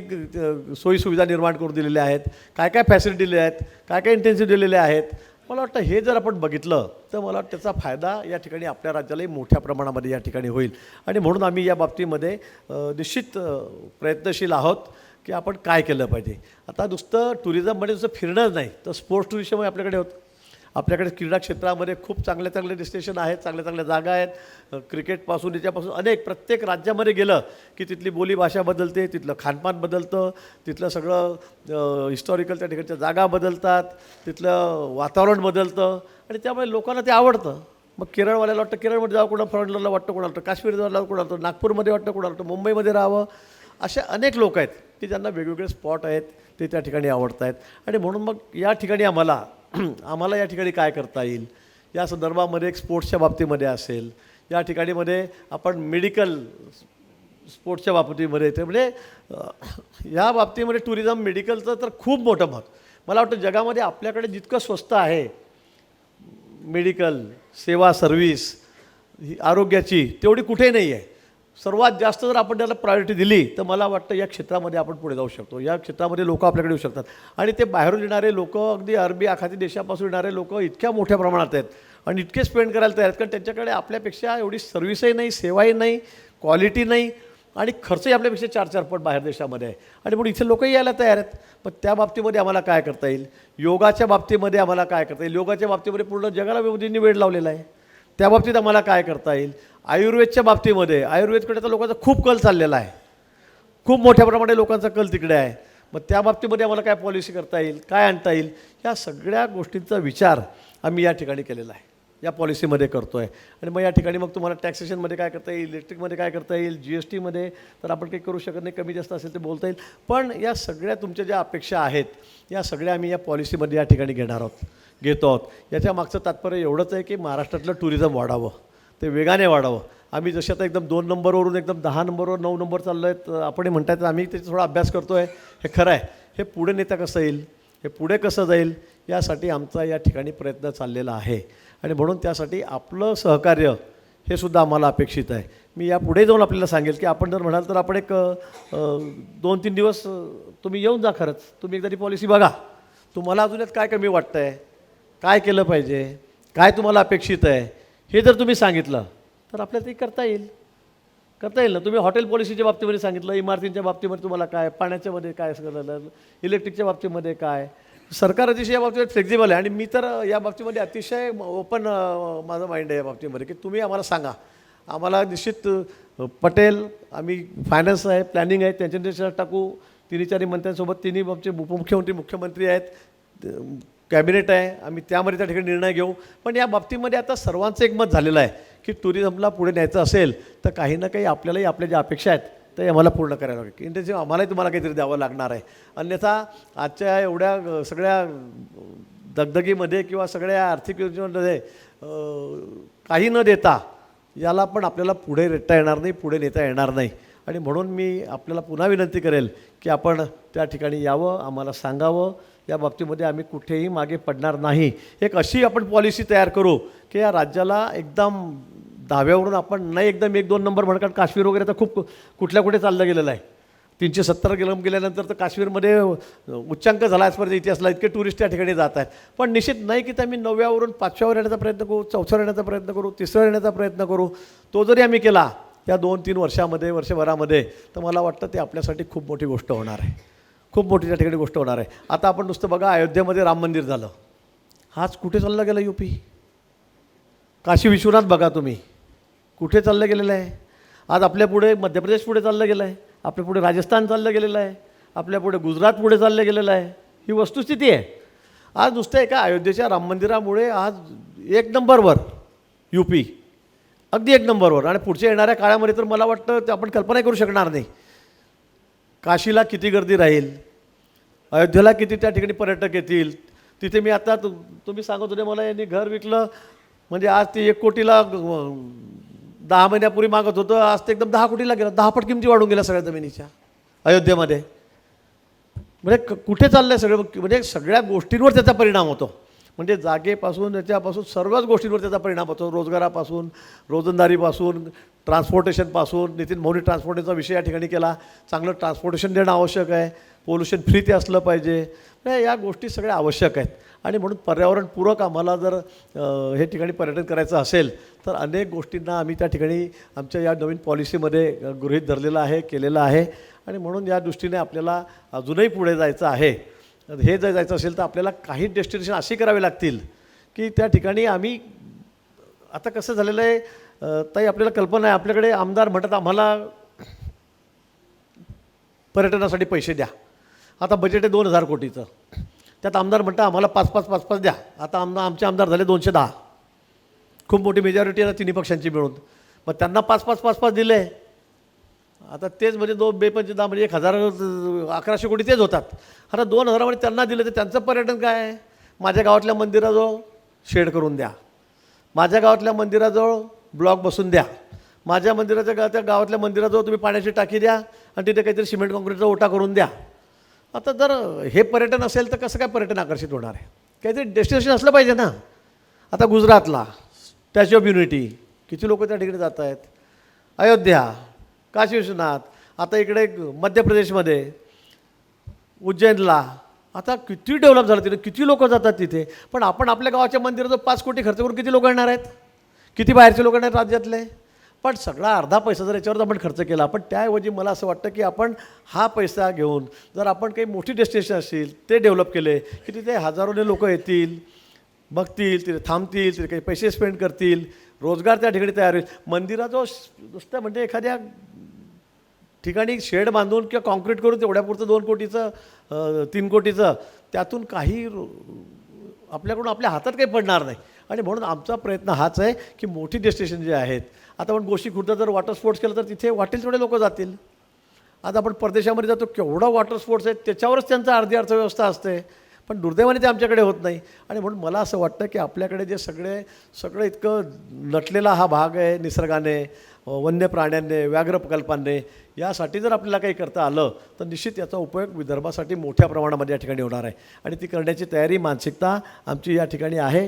सोयीसुविधा निर्माण करून दिलेल्या आहेत, काय काय फॅसिलिटी दिलेल्या आहेत, काय काय इंटेन्सिव्ह दिलेले आहेत. मला वाटतं हे जर आपण बघितलं तर मला वाटतं त्याचा फायदा या ठिकाणी आपल्या राज्यालाही मोठ्या प्रमाणामध्ये या ठिकाणी होईल. आणि म्हणून आम्ही या बाबतीमध्ये निश्चित प्रयत्नशील आहोत की आपण काय केलं पाहिजे. आता नुसतं टुरिझममध्ये नुसतं फिरणंच नाही तर स्पोर्ट्स टुरिझम आपल्याकडे होतं. आपल्याकडे क्रीडा क्षेत्रामध्ये खूप चांगले चांगले डेस्टिनेशन आहेत, चांगल्या चांगल्या जागा आहेत. क्रिकेटपासून याच्यापासून अनेक प्रत्येक राज्यामध्ये गेलं की तिथली बोलीभाषा बदलते, तिथलं खानपान बदलतं, तिथलं सगळं हिस्टॉरिकल त्या ठिकाणच्या जागा बदलतात, तिथलं वातावरण बदलतं आणि त्यामुळे लोकांना ते आवडतं. मग केरळवाल्याला वाटतं केरळमध्ये जावं, कोणा फॉरेनरला वाटतं, कोणाला वाटतं काश्मीर जायला, कोणाला वाटतं नागपूरमध्ये वाटतं, कोणाला वाटतं मुंबईमध्ये राहावं. असे अनेक लोक आहेत की ज्यांना वेगवेगळे स्पॉट आहेत ते त्या ठिकाणी आवडत आहेत. आणि म्हणून मग या ठिकाणी आम्हाला या ठिकाणी काय करता येईल या संदर्भामध्ये एक स्पोर्ट्सच्या बाबतीमध्ये असेल, या ठिकाणीमध्ये आपण मेडिकल स्पोर्ट्सच्या बाबतीमध्ये येते. म्हणजे या बाबतीमध्ये टुरिझम मेडिकलचं तर खूप मोठं महत्त्व. मला वाटतं जगामध्ये आपल्याकडे जितकं स्वस्त आहे मेडिकल सेवा सर्व्हिस ही आरोग्याची तेवढी कुठेही नाही आहे. सर्वात जास्त जर आपण त्याला प्रायोरिटी दिली तर मला वाटतं या क्षेत्रामध्ये आपण पुढे जाऊ शकतो. या क्षेत्रामध्ये लोक आपल्याकडे येऊ शकतात आणि ते बाहेरून येणारे लोक अगदी अरबी आखाती देशापासून येणारे लोक इतक्या मोठ्या प्रमाणात आहेत आणि इतके स्पेंड करायला तयार आहेत कारण त्यांच्याकडे आपल्यापेक्षा एवढी सर्व्हिसही नाही, सेवाही नाही, क्वालिटी नाही आणि खर्चही आपल्यापेक्षा 4-4 पट बाहेर देशामध्ये आहे. आणि म्हणून इथे लोकही यायला तयार आहेत. पण त्या बाबतीमध्ये आम्हाला काय करता येईल, योगाच्या बाबतीमध्ये आम्हाला काय करता येईल, योगाच्या बाबतीमध्ये पूर्ण जगाला मोदींनी वेळ लावलेला आहे, त्या बाबतीत आम्हाला काय करता येईल. आयुर्वेदच्या बाबतीमध्ये आयुर्वेदकडे तर लोकांचा खूप कल चाललेला आहे, खूप मोठ्या प्रमाणात लोकांचा कल तिकडे आहे. मग त्या बाबतीमध्ये आम्हाला काय पॉलिसी करता येईल, काय आणता येईल, या सगळ्या गोष्टींचा विचार आम्ही या ठिकाणी केलेला आहे, या पॉलिसीमध्ये करतो आहे. आणि मग या ठिकाणी मग तुम्हाला टॅक्सेशनमध्ये काय करता येईल, इलेक्ट्रिकमध्ये काय करता येईल, GSTमध्ये तर आपण काही करू शकत नाही, कमी जास्त असेल ते बोलता येईल. पण या सगळ्या तुमच्या ज्या अपेक्षा आहेत या सगळ्या आम्ही या पॉलिसीमध्ये या ठिकाणी घेतो आहोत. याच्या मागचं तात्पर्य एवढंच आहे की महाराष्ट्रातलं टुरिझम वाढावं, ते वेगाने वाढावं. आम्ही जसे आता एकदम 2 नंबरवरून एकदम 10 नंबरवर 9 नंबर चाललो आहेत, आपण म्हणतायत आम्ही त्याचा थोडा अभ्यास करतो आहे. हे खरं आहे. हे पुढे नेता कसं येईल, हे पुढे कसं जाईल यासाठी आमचा या ठिकाणी प्रयत्न चाललेला आहे. आणि म्हणून त्यासाठी आपलं सहकार्य हे सुद्धा आम्हाला अपेक्षित आहे. मी या पुढे जाऊन आपल्याला सांगेल की आपण जर म्हणाल तर आपण एक 2-3 दिवस तुम्ही येऊन जा. खरंच तुम्ही एकदा ती पॉलिसी बघा, तुम्हाला अजून यात काय कमी वाटतं आहे, काय केलं पाहिजे, काय तुम्हाला अपेक्षित आहे, हे जर तुम्ही सांगितलं तर आपल्याला ते करता येईल ना. तुम्ही हॉटेल पॉलिसीच्या बाबतीमध्ये सांगितलं, इमारतींच्या बाबतीमध्ये तुम्हाला काय, पाण्याच्यामध्ये काय सगळं, इलेक्ट्रिकच्या बाबतीमध्ये काय, सरकार अतिशय या बाबतीमध्ये फ्लेक्झिबल आहे. आणि मी तर या बाबतीमध्ये अतिशय ओपन माझं माइंड आहे या बाबतीमध्ये की तुम्ही आम्हाला सांगा, आम्हाला निश्चित पटेल, आम्ही फायनान्स आहे, प्लॅनिंग आहे, त्यांच्या निर्देशात टाकू. 3-4 मंत्र्यांसोबत 3 आमचे उपमुख्यमंत्री, मुख्यमंत्री आहेत, कॅबिनेट आहे, आम्ही त्यामध्ये त्या ठिकाणी निर्णय घेऊ. पण या बाबतीमध्ये आता सर्वांचं एकमत झालेलं आहे की टुरिझमला पुढे न्यायचं असेल तर काही ना काही आपल्यालाही आपल्या ज्या अपेक्षा आहेत ते आम्हाला पूर्ण करायला लागेल. इंटेन्सिव्ह आम्हालाही तुम्हाला काहीतरी द्यावं लागणार आहे. अन्यथा आजच्या एवढ्या सगळ्या दगदगीमध्ये किंवा सगळ्या आर्थिक योजनेमध्ये काही न देता याला पण आपल्याला पुढे रेटता येणार नाही, पुढे नेता येणार नाही. आणि म्हणून मी आपल्याला पुन्हा विनंती करेल की आपण त्या ठिकाणी यावं, आम्हाला सांगावं. या बाबतीमध्ये आम्ही कुठेही मागे पडणार नाही. एक अशी आपण पॉलिसी तयार करू की या राज्याला एकदम दहाव्यावरून आपण नाही एकदम 1-2 नंबर म्हणून, कारण काश्मीर वगैरे तर खूप कुठल्या कुठे चाललं गेलेलं आहे. 370 गेल्यानंतर तर काश्मीरमध्ये उच्चांक झाला आजपर्यंत इतिहासाला, इतके टुरिस्ट त्या ठिकाणी जात आहेत. पण निश्चित नाही की आम्ही 9व्यावरून 5व्यावर येण्याचा प्रयत्न करू, 4थ्यावर येण्याचा प्रयत्न करू, 3ऱ्यावर येण्याचा प्रयत्न करू. तो जरी आम्ही केला या 2-3 वर्षामध्ये, वर्षभरामध्ये, तर मला वाटतं ते आपल्यासाठी खूप मोठी गोष्ट होणार आहे, खूप मोठी त्या ठिकाणी गोष्ट होणार आहे. आता आपण नुसतं बघा, अयोध्येमध्ये राम मंदिर झालं, हाच कुठे चाललं गेलं UP. काशी विश्वनाथ बघा तुम्ही, कुठे चाललं गेलेलं आहे. आज आपल्या पुढे मध्य प्रदेश पुढे चाललं गेलं आहे, आपल्या पुढे राजस्थान चाललं गेलेलं आहे, आपल्या पुढे गुजरात पुढे चाललं गेलेलं आहे. ही वस्तुस्थिती आहे. आज नुसतं एका अयोध्येच्या राम मंदिरामुळे आज 1 नंबरवर UP, अगदी 1 नंबरवर. आणि पुढच्या येणाऱ्या काळामध्ये तर मला वाटतं ते आपण कल्पना करू शकणार नाही. काशीला किती गर्दी राहील, अयोध्येला किती त्या ठिकाणी पर्यटक येतील. तिथे मी आता तुम्ही सांगत होते मला, यांनी घर विकलं म्हणजे आज ते 1 कोटीला 10 महिन्यापूर्वी मागत होतं, आज ते एकदम 10 कोटीला गेलं. 10 पट किमती वाढून गेल्या सगळ्या जमिनीच्या अयोध्येमध्ये. म्हणजे कुठे चाललं आहे सगळं, म्हणजे सगळ्या गोष्टींवर त्याचा परिणाम होतो. म्हणजे जागेपासून याच्यापासून सर्वच गोष्टींवर त्याचा परिणाम होतो, रोजगारापासून, रोजंदारीपासून, ट्रान्सपोर्टेशनपासून. नितीन भाऊनी ट्रान्सपोर्टेशनचा विषय या ठिकाणी केला. चांगलं ट्रान्सपोर्टेशन देणं आवश्यक आहे, पोल्युशन फ्री ते असलं पाहिजे. या गोष्टी सगळ्या आवश्यक आहेत. आणि म्हणून पर्यावरणपूरक आम्हाला जर हे ठिकाणी पर्यटन करायचं असेल तर अनेक गोष्टींना आम्ही त्या ठिकाणी आमच्या या नवीन पॉलिसीमध्ये गृहीत धरलेलं आहे, केलेलं आहे. आणि म्हणून या दृष्टीने आपल्याला अजूनही पुढे जायचं आहे. हे जर जायचं असेल तर आपल्याला काही डेस्टिनेशन अशी करावी लागतील की त्या ठिकाणी आम्ही, आता कसं झालेलं आहे ताई, आपल्याला कल्पना आहे, आपल्याकडे आमदार म्हणतात आम्हाला पर्यटनासाठी पैसे द्या. आता बजेट आहे 2000 कोटीचं. त्यात आमदार म्हणतात आम्हाला 5-5 द्या. आता आमचे आमदार झाले 210. खूप मोठी मेजॉरिटी आहे तिन्ही पक्षांची मिळून. मग त्यांना 5-5 दिले. आता तेच म्हणजे 2-5 म्हणजे 1100 कोटी तेच होतात. आता 2000 मध्ये त्यांना दिले तर त्यांचं पर्यटन काय आहे? माझ्या गावातल्या मंदिराजवळ शेड करून द्या, माझ्या गावातल्या मंदिराजवळ ब्लॉक बसून द्या, माझ्या त्या गावातल्या मंदिराजवळ तुम्ही पाण्याची टाकी द्या आणि तिथे काहीतरी सिमेंट काँक्रीटचा ओटा करून द्या. आता जर हे पर्यटन असेल तर कसं काय पर्यटन आकर्षित होणार आहे? काहीतरी डेस्टिनेशन असलं पाहिजे ना. आता गुजरातला स्टॅच्यू ऑफ युनिटी, किती लोक त्या ठिकाणी जात आहेत. अयोध्या, काशी विश्वनाथ, आता इकडे मध्य प्रदेशमध्ये उज्जैनला आता किती डेव्हलप झालं, तिथे किती लोक जातात तिथे. पण आपण आपल्या गावाच्या मंदिराचं 5 कोटी खर्च करून किती लोक येणार आहेत? किती बाहेरचे लोक येणार आहेत राज्यातले? पण सगळा अर्धा पैसा जर याच्यावर आपण खर्च केला, पण त्याऐवजी मला असं वाटतं की आपण हा पैसा घेऊन जर आपण काही मोठी डेस्टिनेशन असतील ते डेव्हलप केले की तिथे हजारोने लोक येतील, बघतील, तिथे थांबतील, तिथे काही पैसे स्पेंड करतील, रोजगार त्या ठिकाणी तयार होईल. मंदिराचं नुसतं म्हणजे एखाद्या ठिकाणी शेड बांधून किंवा कॉन्क्रीट करून तेवढ्यापुरतं 2 कोटीचं 3 कोटीचं त्यातून काही आपल्याकडून आपल्या हातात काही पडणार नाही. आणि म्हणून आमचा प्रयत्न हाच आहे की मोठी डेस्टिनेशन जे आहेत, आता आपण गोष्टी खुर्द जर वॉटर स्पोर्ट्स केलं तर तिथे वाटेल तेवढे लोक जातील. आता आपण परदेशामध्ये जातो, केवढा वॉटर स्पोर्ट्स आहेत, त्याच्यावरच त्यांचं अर्धी अर्थव्यवस्था असते. पण दुर्दैवाने ते आमच्याकडे होत नाही. आणि म्हणून मला असं वाटतं की आपल्याकडे जे सगळं इतकं नटलेला हा भाग आहे निसर्गाने, वन्य प्राण्यांनी, व्याघ्र प्रकल्पांनी, यासाठी जर आपल्याला काही करता आलं तर निश्चित याचा उपयोग विदर्भासाठी मोठ्या प्रमाणामध्ये या ठिकाणी होणार आहे. आणि ती करण्याची तयारी, मानसिकता आमची या ठिकाणी आहे.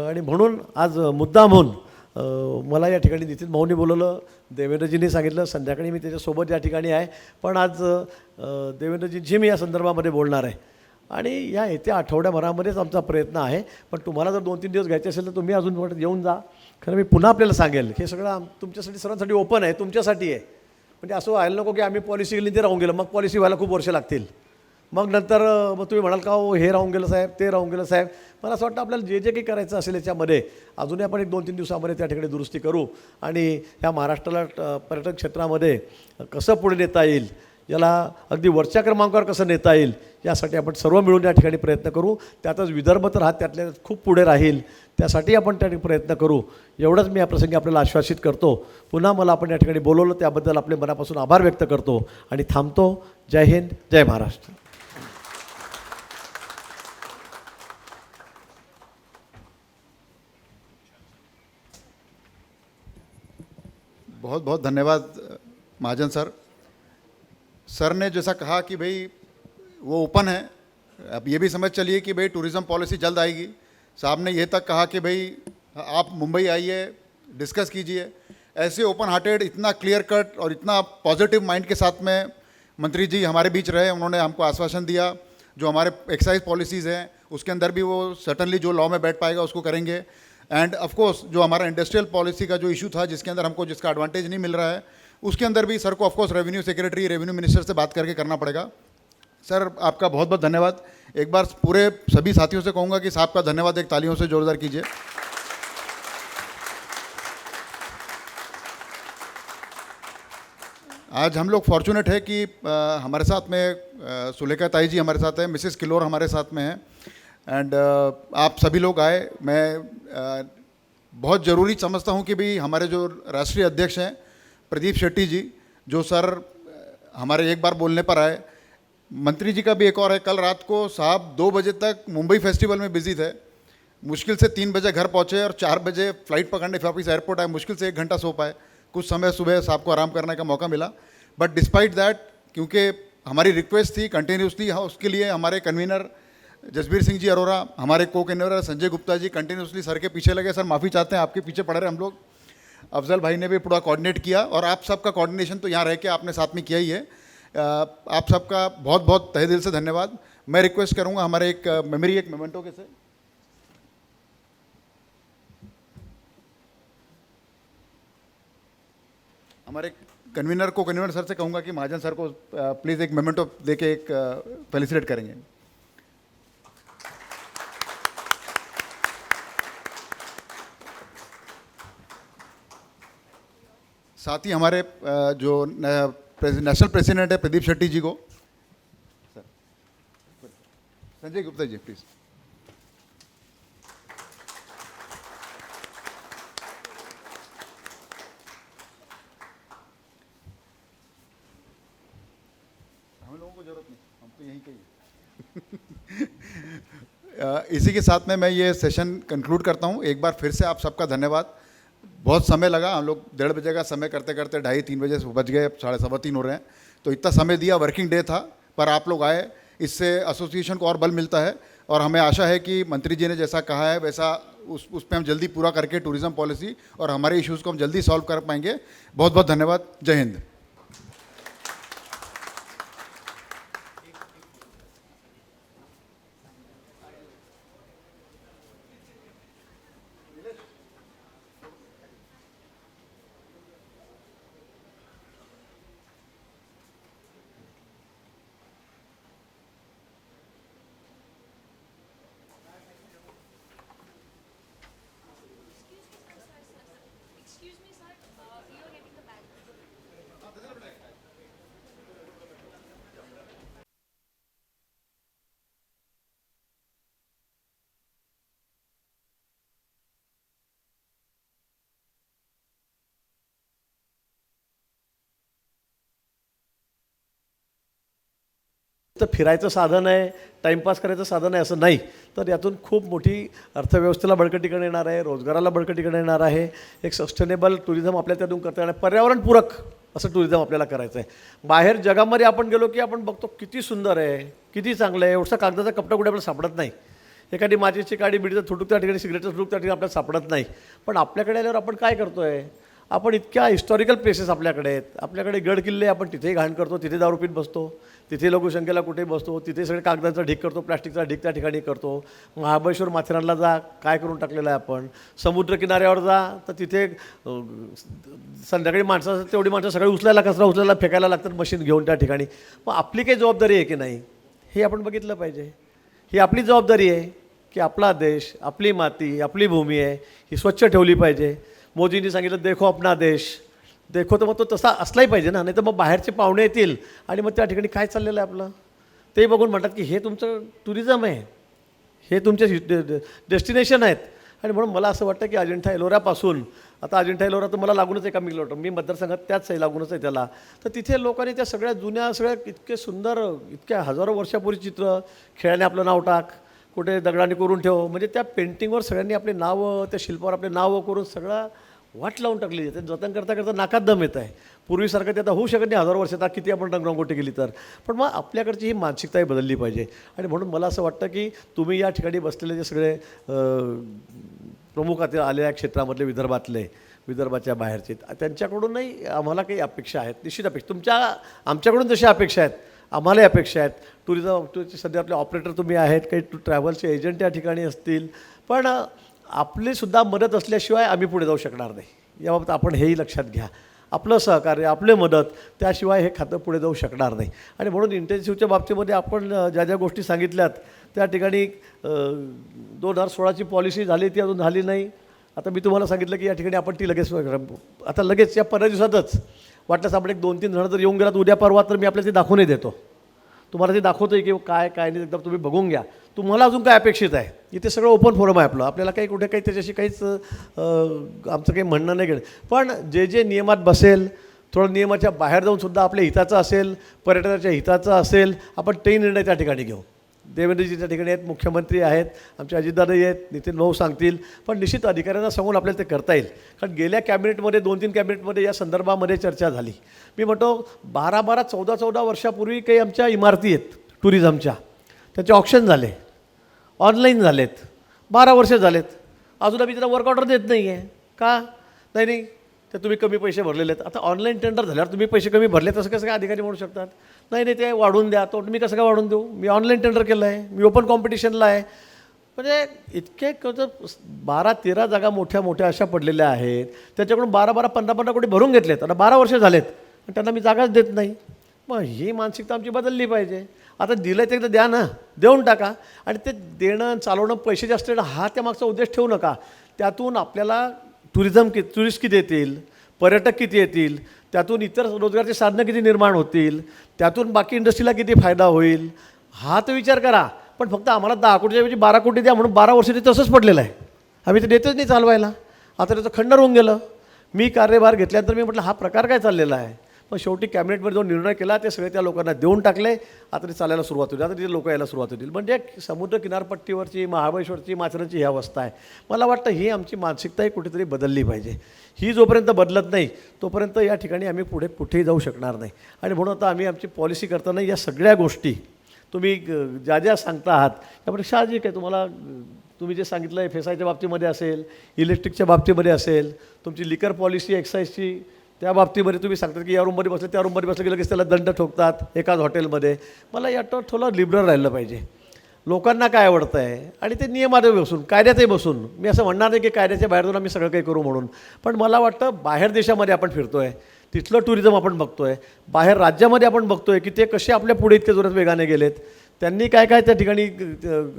आणि म्हणून आज मुद्दाम होऊन मला या ठिकाणी नितीन भाऊंनी बोलवलं, देवेंद्रजींनी सांगितलं, संध्याकाळी मी त्याच्यासोबत या ठिकाणी आहे. पण आज देवेंद्रजींची मी या संदर्भामध्ये बोलणार आहे. आणि या येत्या आठवड्याभरामध्येच आमचा प्रयत्न आहे. पण तुम्हाला जर 2-3 दिवस घ्यायचे असेल तर तुम्ही अजून येऊन जा. खरं मी पुन्हा आपल्याला सांगेल, हे सगळं तुमच्यासाठी सर्वांसाठी ओपन आहे, तुमच्यासाठी आहे. म्हणजे असं व्हायला नको की आम्ही पॉलिसी गेली ते राहून गेलं, मग पॉलिसी व्हायला खूप वर्ष लागतील. मग नंतर मग तुम्ही म्हणाल का हो हे राहून गेलं साहेब, ते राहून गेलं साहेब. मला असं वाटतं आपल्याला जे काही करायचं असेल याच्यामध्ये अजूनही आपण 1-2-3 दिवसामध्ये त्या ठिकाणी दुरुस्ती करू. आणि ह्या महाराष्ट्राला पर्यटन क्षेत्रामध्ये कसं पुढे नेता येईल, याला अगदी वरच्या क्रमांकावर कसं नेता येईल, यासाठी आपण सर्व मिळून या ठिकाणी प्रयत्न करू. त्यातच विदर्भ तर हा त्यातल्या खूप पुढे राहील, त्यासाठी आपण त्या ठिकाणी प्रयत्न करू. एवढंच मी या प्रसंगी आपल्याला आश्वासित करतो. पुन्हा मला आपण या ठिकाणी बोलवलं त्याबद्दल आपले मनापासून आभार व्यक्त करतो आणि थांबतो. जय हिंद, जय महाराष्ट्र. बहुत बहुत धन्यवाद महाजन सर. सर ने जैसा कहा कि भाई वो ओपन है, अब ये भी समझ चलिए कि भाई टूरिज़्म पॉलिसी जल्द आएगी. साहब ने ये तक कहा कि भाई आप मुंबई आइए, डिस्कस कीजिए. ऐसे ओपन हार्टेड, इतना क्लियर कट और इतना पॉजिटिव माइंड के साथ में मंत्री जी हमारे बीच रहे. उन्होंने हमको आश्वासन दिया जो हमारे एक्साइज पॉलिसीज़ हैं उसके अंदर भी वो सर्टनली जो लॉ में बैठ पाएगा उसको करेंगे. एंड ऑफ कोर्स जो हमारा इंडस्ट्रियल पॉलिसी का जो इशू था जिसके अंदर हमको जिसका एडवांटेज नहीं मिल रहा है उसके अंदर भी सर को of course revenue secretary, revenue minister से बात करके करना पड़ेगा. सर आपका बहुत बहुत धन्यवाद. एक बार पूरे सभी साथियों से कहूँगा कि साहब का धन्यवाद एक तालियों से जोरदार कीजिए. आज हम लोग फॉर्चुनेट है कि हमारे साथ में सुलेखा ताई जी हमारे साथ हैं, मिसेस किलोर हमारे साथ में हैं. एंड आप सभी लोग आए. मैं बहुत ज़रूरी समझता हूँ कि भाई हमारे जो राष्ट्रीय अध्यक्ष हैं प्रदीप शेट्टी जी, जो सर हमारे एक बार बोलने पर आए. मंत्री जी का भी एक और है. कल रात को साहब 2 बजे तक मुंबई फेस्टिवल में बिजी थे. मुश्किल से 3 बजे घर पहुँचे और 4 बजे फ्लाइट पकड़ने वापस एयरपोर्ट आए. मुश्किल से 1 घंटा सो पाए. कुछ समय सुबह साहब को आराम करने का मौका मिला. बट डिस्पाइट दैट, क्योंकि हमारी रिक्वेस्ट थी कंटिन्यूसली, उसके लिए हमारे कन्वीनर जसबीर सिंह जी अरोरा, हमारे को कन्वीनर संजय गुप्ता जी कंटिन्यूसली सर के पीछे लगे, सर माफ़ी चाहते हैं आपके पीछे पड़े रहे हम लोग। अफजल भाई ने भी पूरा कोऑर्डिनेट किया और आप सबका कोऑर्डिनेशन तो यहाँ रह के आपने साथ में किया ही है। आप सबका बहुत बहुत तहे दिल से धन्यवाद। मैं रिक्वेस्ट करूँगा हमारे एक मेमोरी एक मोमेंटो के से हमारे कन्वीनर को कन्वीनर सर से कहूँगा कि महाजन सर को प्लीज़ एक मोमेंटो देके एक फेलिसिटेट करेंगे। साथ ही हमारे जो नेशनल प्रेसिडेंट है प्रदीप शेट्टी जी को, सर संजय गुप्ता जी प्लीज़। हम लोगों को जरूरत नहीं, हम तो यहीं के ही। इसी के साथ में मैं ये सेशन कंक्लूड करता हूँ। एक बार फिर से आप सबका धन्यवाद। बहुत समय लगा, हम लोग 1:30 बजे का समय करते करते 2:30-3 बजे बज गए, अब 3:15 हो रहे हैं। तो इतना समय दिया, वर्किंग डे था, पर आप लोग आए, इससे एसोसिएशन को और बल मिलता है। और हमें आशा है कि मंत्री जी ने जैसा कहा है वैसा उस पर हम जल्दी पूरा करके टूरिज़्म पॉलिसी और हमारे इश्यूज़ को हम जल्दी सॉल्व कर पाएंगे। बहुत बहुत धन्यवाद। जय हिंद। तर फिरायचं साधन आहे, टाईमपास करायचं साधन आहे असं नाही, तर यातून खूप मोठी अर्थव्यवस्थेला बळकटीकडे येणार आहे, रोजगाराला बळकटीकडे येणार आहे. एक सस्टेनेबल टुरिझम आपल्या त्यातून करता येणार, पर्यावरणपूरक असं टुरिझम आपल्याला करायचं आहे. बाहेर जगामध्ये आपण गेलो की आपण बघतो किती सुंदर आहे, किती चांगलं आहे, एवढसा कागदाचा कपडा कुठे आपल्याला सापडत नाही. एखादी माचीची काडी बिडीचं थुटूक त्या ठिकाणी, सिगरेटचं थुटूक त्या ठिकाणी आपल्याला सापडत नाही. पण आपल्याकडे आल्यावर आपण काय करतो आहे, आपण इतक्या हिस्टॉरिकल प्लेसेस आपल्याकडे आहेत, आपल्याकडे गड किल्ले, आपण तिथेही घाण करतो, तिथे दारू पीत बसतो, तिथे लघुशंकेला कुठेही बसतो, तिथे सगळे कागदाचा ढीक करतो, प्लास्टिकचा ढीक त्या ठिकाणी करतो. महाबळेश्वर माथेरानला जा, काय करून टाकलेलं आहे आपण. समुद्रकिनाऱ्यावर जा तर तिथे संध्याकाळी माणसं, तेवढी माणसं सगळी उचलायला, कचरा उचलायला, फेकायला लागतात मशीन घेऊन त्या ठिकाणी. मग आपली काही जबाबदारी आहे की नाही हे आपण बघितलं पाहिजे. ही आपली जबाबदारी आहे की आपला देश, आपली माती, आपली भूमी आहे, ही स्वच्छ ठेवली पाहिजे. मोदींनी सांगितलं देखो अपना देश, देखो, तर मग तो तसा असलाही पाहिजे ना, नाही तर मग बाहेरचे पाहुणे येतील आणि मग त्या ठिकाणी काय चाललेलं आहे आपलं ते बघून म्हणतात की हे तुमचं टुरिझम आहे, हे तुमचे डेस्टिनेशन आहेत. आणि म्हणून मला असं वाटतं की अजिंठा एलोऱ्यापासून, आता अजिंठा एलोरा तर मला लागूनच एका किलोमीटर, मी मतदारसंघात त्याच आहे, लागूनच आहे त्याला. तर तिथे लोकांनी त्या सगळ्या जुन्या, सगळ्या इतके सुंदर, इतक्या हजारो वर्षापूर्वी चित्र, खेळाने आपलं नाव टाक, कुठे दगडाने करून ठेव, म्हणजे त्या पेंटिंगवर सगळ्यांनी आपले नावं, त्या शिल्पावर आपले नावं करून सगळं वाट लावून टाकली. ते जतन करता करता नाकात दम येत आहे. पूर्वीसारखं ते आता होऊ शकत नाही 1000 वर्षात, किती आपण रंगरंगोटी केली तर. पण मग आपल्याकडची ही मानसिकताही बदलली पाहिजे. आणि म्हणून मला असं वाटतं की तुम्ही या ठिकाणी बसलेले जे सगळे प्रमुख आलेल्या क्षेत्रामधले, विदर्भाच्या बाहेरचे, त्यांच्याकडूनही आम्हाला काही अपेक्षा आहेत, निश्चित अपेक्षा. आमच्याकडून जशा अपेक्षा आहेत, आम्हालाही अपेक्षा आहेत. टुरिझम सध्या आपले ऑपरेटर तुम्ही आहेत, काही ट्रॅव्हल्सचे एजंट या ठिकाणी असतील, पण आपलीसुद्धा मदत असल्याशिवाय आम्ही पुढे जाऊ शकणार नाही. याबाबत आपण हेही लक्षात घ्या. आपलं सहकार्य, आपले मदत, त्याशिवाय हे खातं पुढे जाऊ शकणार नाही. आणि म्हणून इंटेन्सिव्हच्या बाबतीमध्ये आपण ज्या ज्या गोष्टी सांगितल्यात त्या ठिकाणी 2016ची पॉलिसी झाली, ती अजून झाली नाही. आता मी तुम्हाला सांगितलं की या ठिकाणी आपण ती लगेच, आता लगेच या 15 दिवसातच वाटल्यास आपण 2-3 जण जर येऊन गेलात उद्या परवा, तर मी आपल्याला ते दाखवूनही देतो. तुम्हाला ते दाखवतो आहे की काय नाही, एकदा तुम्ही बघून घ्या. तुम्हाला अजून काय अपेक्षित आहे, इथे सगळं ओपन फोरम आहे आपलं, आपल्याला काही कुठे काही त्याच्याशी काहीच आमचं काही म्हणणं नाही घेणं. पण जे जे नियमात बसेल, थोडं नियमाच्या बाहेर जाऊन सुद्धा आपल्या हिताचं असेल, पर्यटनाच्या हिताचं असेल, आपण तेही निर्णय त्या ठिकाणी घेऊ. देवेंद्रजी त्या ठिकाणी आहेत, मुख्यमंत्री आहेत, आमचे अजितदादाही आहेत, नितीन भाऊ सांगतील. पण निश्चित अधिकाऱ्यांना सांगून आपल्याला ते करता येईल. कारण गेल्या कॅबिनेटमध्ये 2-3 कॅबिनेटमध्ये या संदर्भामध्ये चर्चा झाली. मी म्हणतो 12-14 वर्षापूर्वी काही आमच्या इमारती आहेत टुरिझमच्या, त्याचे ऑप्शन झाले. ऑनलाईन झालेत, 12 वर्ष झालेत, अजून आम्ही त्यांना वर्क ऑर्डर देत नाही आहे. का? नाही ते तुम्ही कमी पैसे भरलेले आहेत. आता ऑनलाईन टेंडर झाल्यावर तुम्ही पैसे कमी भरले तसं कसं काय अधिकारी म्हणू शकतात? नाही ते वाढवून द्या. तो मी कसं काय वाढवून देऊ? मी ऑनलाईन टेंडर केलं आहे, मी ओपन कॉम्पिटिशनला आहे. म्हणजे इतके 12-13 जागा मोठ्या मोठ्या अशा पडलेल्या आहेत, त्याच्याकडून 12-12, 15-15 कोटी भरून घेतलेत. आता 12 वर्ष झालेत आणि त्यांना मी जागाच देत नाही. मग ही मानसिकता आमची बदलली पाहिजे. आता दिलं ते एकदा द्या ना, देऊन टाका. आणि ते देणं चालवणं पैसे जास्त येणं हा त्यामागचा उद्देश ठेवू नका. त्यातून आपल्याला टुरिस्ट किती येतील, पर्यटक किती येतील, त्यातून इतर रोजगाराची साधनं किती निर्माण होतील, त्यातून बाकी इंडस्ट्रीला किती फायदा होईल हा तर विचार करा. पण फक्त आम्हाला 10 कोटीच्या 12 कोटी द्या म्हणून 12 वर्ष ते तसंच पडलेलं आहे. आम्ही ते देतच नाही चालवायला. आता त्याचं खंडर होऊन गेलं. मी कार्यभार घेतल्यानंतर मी म्हटलं हा प्रकार काय चाललेला आहे. पण शेवटी कॅबिनेटमध्ये जो निर्णय केला ते सगळे त्या लोकांना देऊन टाकले. आता ते चालायला सुरुवात होईल. आता तिथे लोक यायला सुरुवात होतील. म्हणजे समुद्र किनारपट्टीवरची, महाबळेश्वरची, माथेरानची ही अवस्था आहे. मला वाटतं ही आमची मानसिकताही कुठेतरी बदलली पाहिजे. ही जोपर्यंत बदलत नाही तोपर्यंत या ठिकाणी आम्ही कुठेही जाऊ शकणार नाही. आणि म्हणून आता आम्ही आमची पॉलिसी करताना या सगळ्या गोष्टी तुम्ही ज्या सांगता आहात त्यामध्ये साहजिक आहे. तुम्ही जे सांगितलं आहे FSIच्या बाबतीमध्ये असेल, इलेक्ट्रिकच्या बाबतीमध्ये असेल, तुमची लिकर पॉलिसी एक्साईजची त्या बाबतीमध्ये तुम्ही सांगतात की या रूममध्ये बसलं त्या रूममध्ये बसलं की लगेच त्याला दंड ठोकतात एकाच हॉटेलमध्ये. मला यात थोडं लिबरल राहिलं पाहिजे. लोकांना काय आवडतं आहे आणि ते नियमात बसून, कायद्यातही बसून. मी असं म्हणणार नाही की कायद्याच्या बाहेर जाऊन आम्ही सगळं काही करू म्हणून. पण मला वाटतं बाहेर देशामध्ये आपण फिरतो आहे, तिथलं टुरिझम आपण बघतो आहे, बाहेर राज्यामध्ये आपण बघतो आहे की ते कसे आपल्या पुढे इतके जोरात वेगाने गेलेत. त्यांनी काय त्या ठिकाणी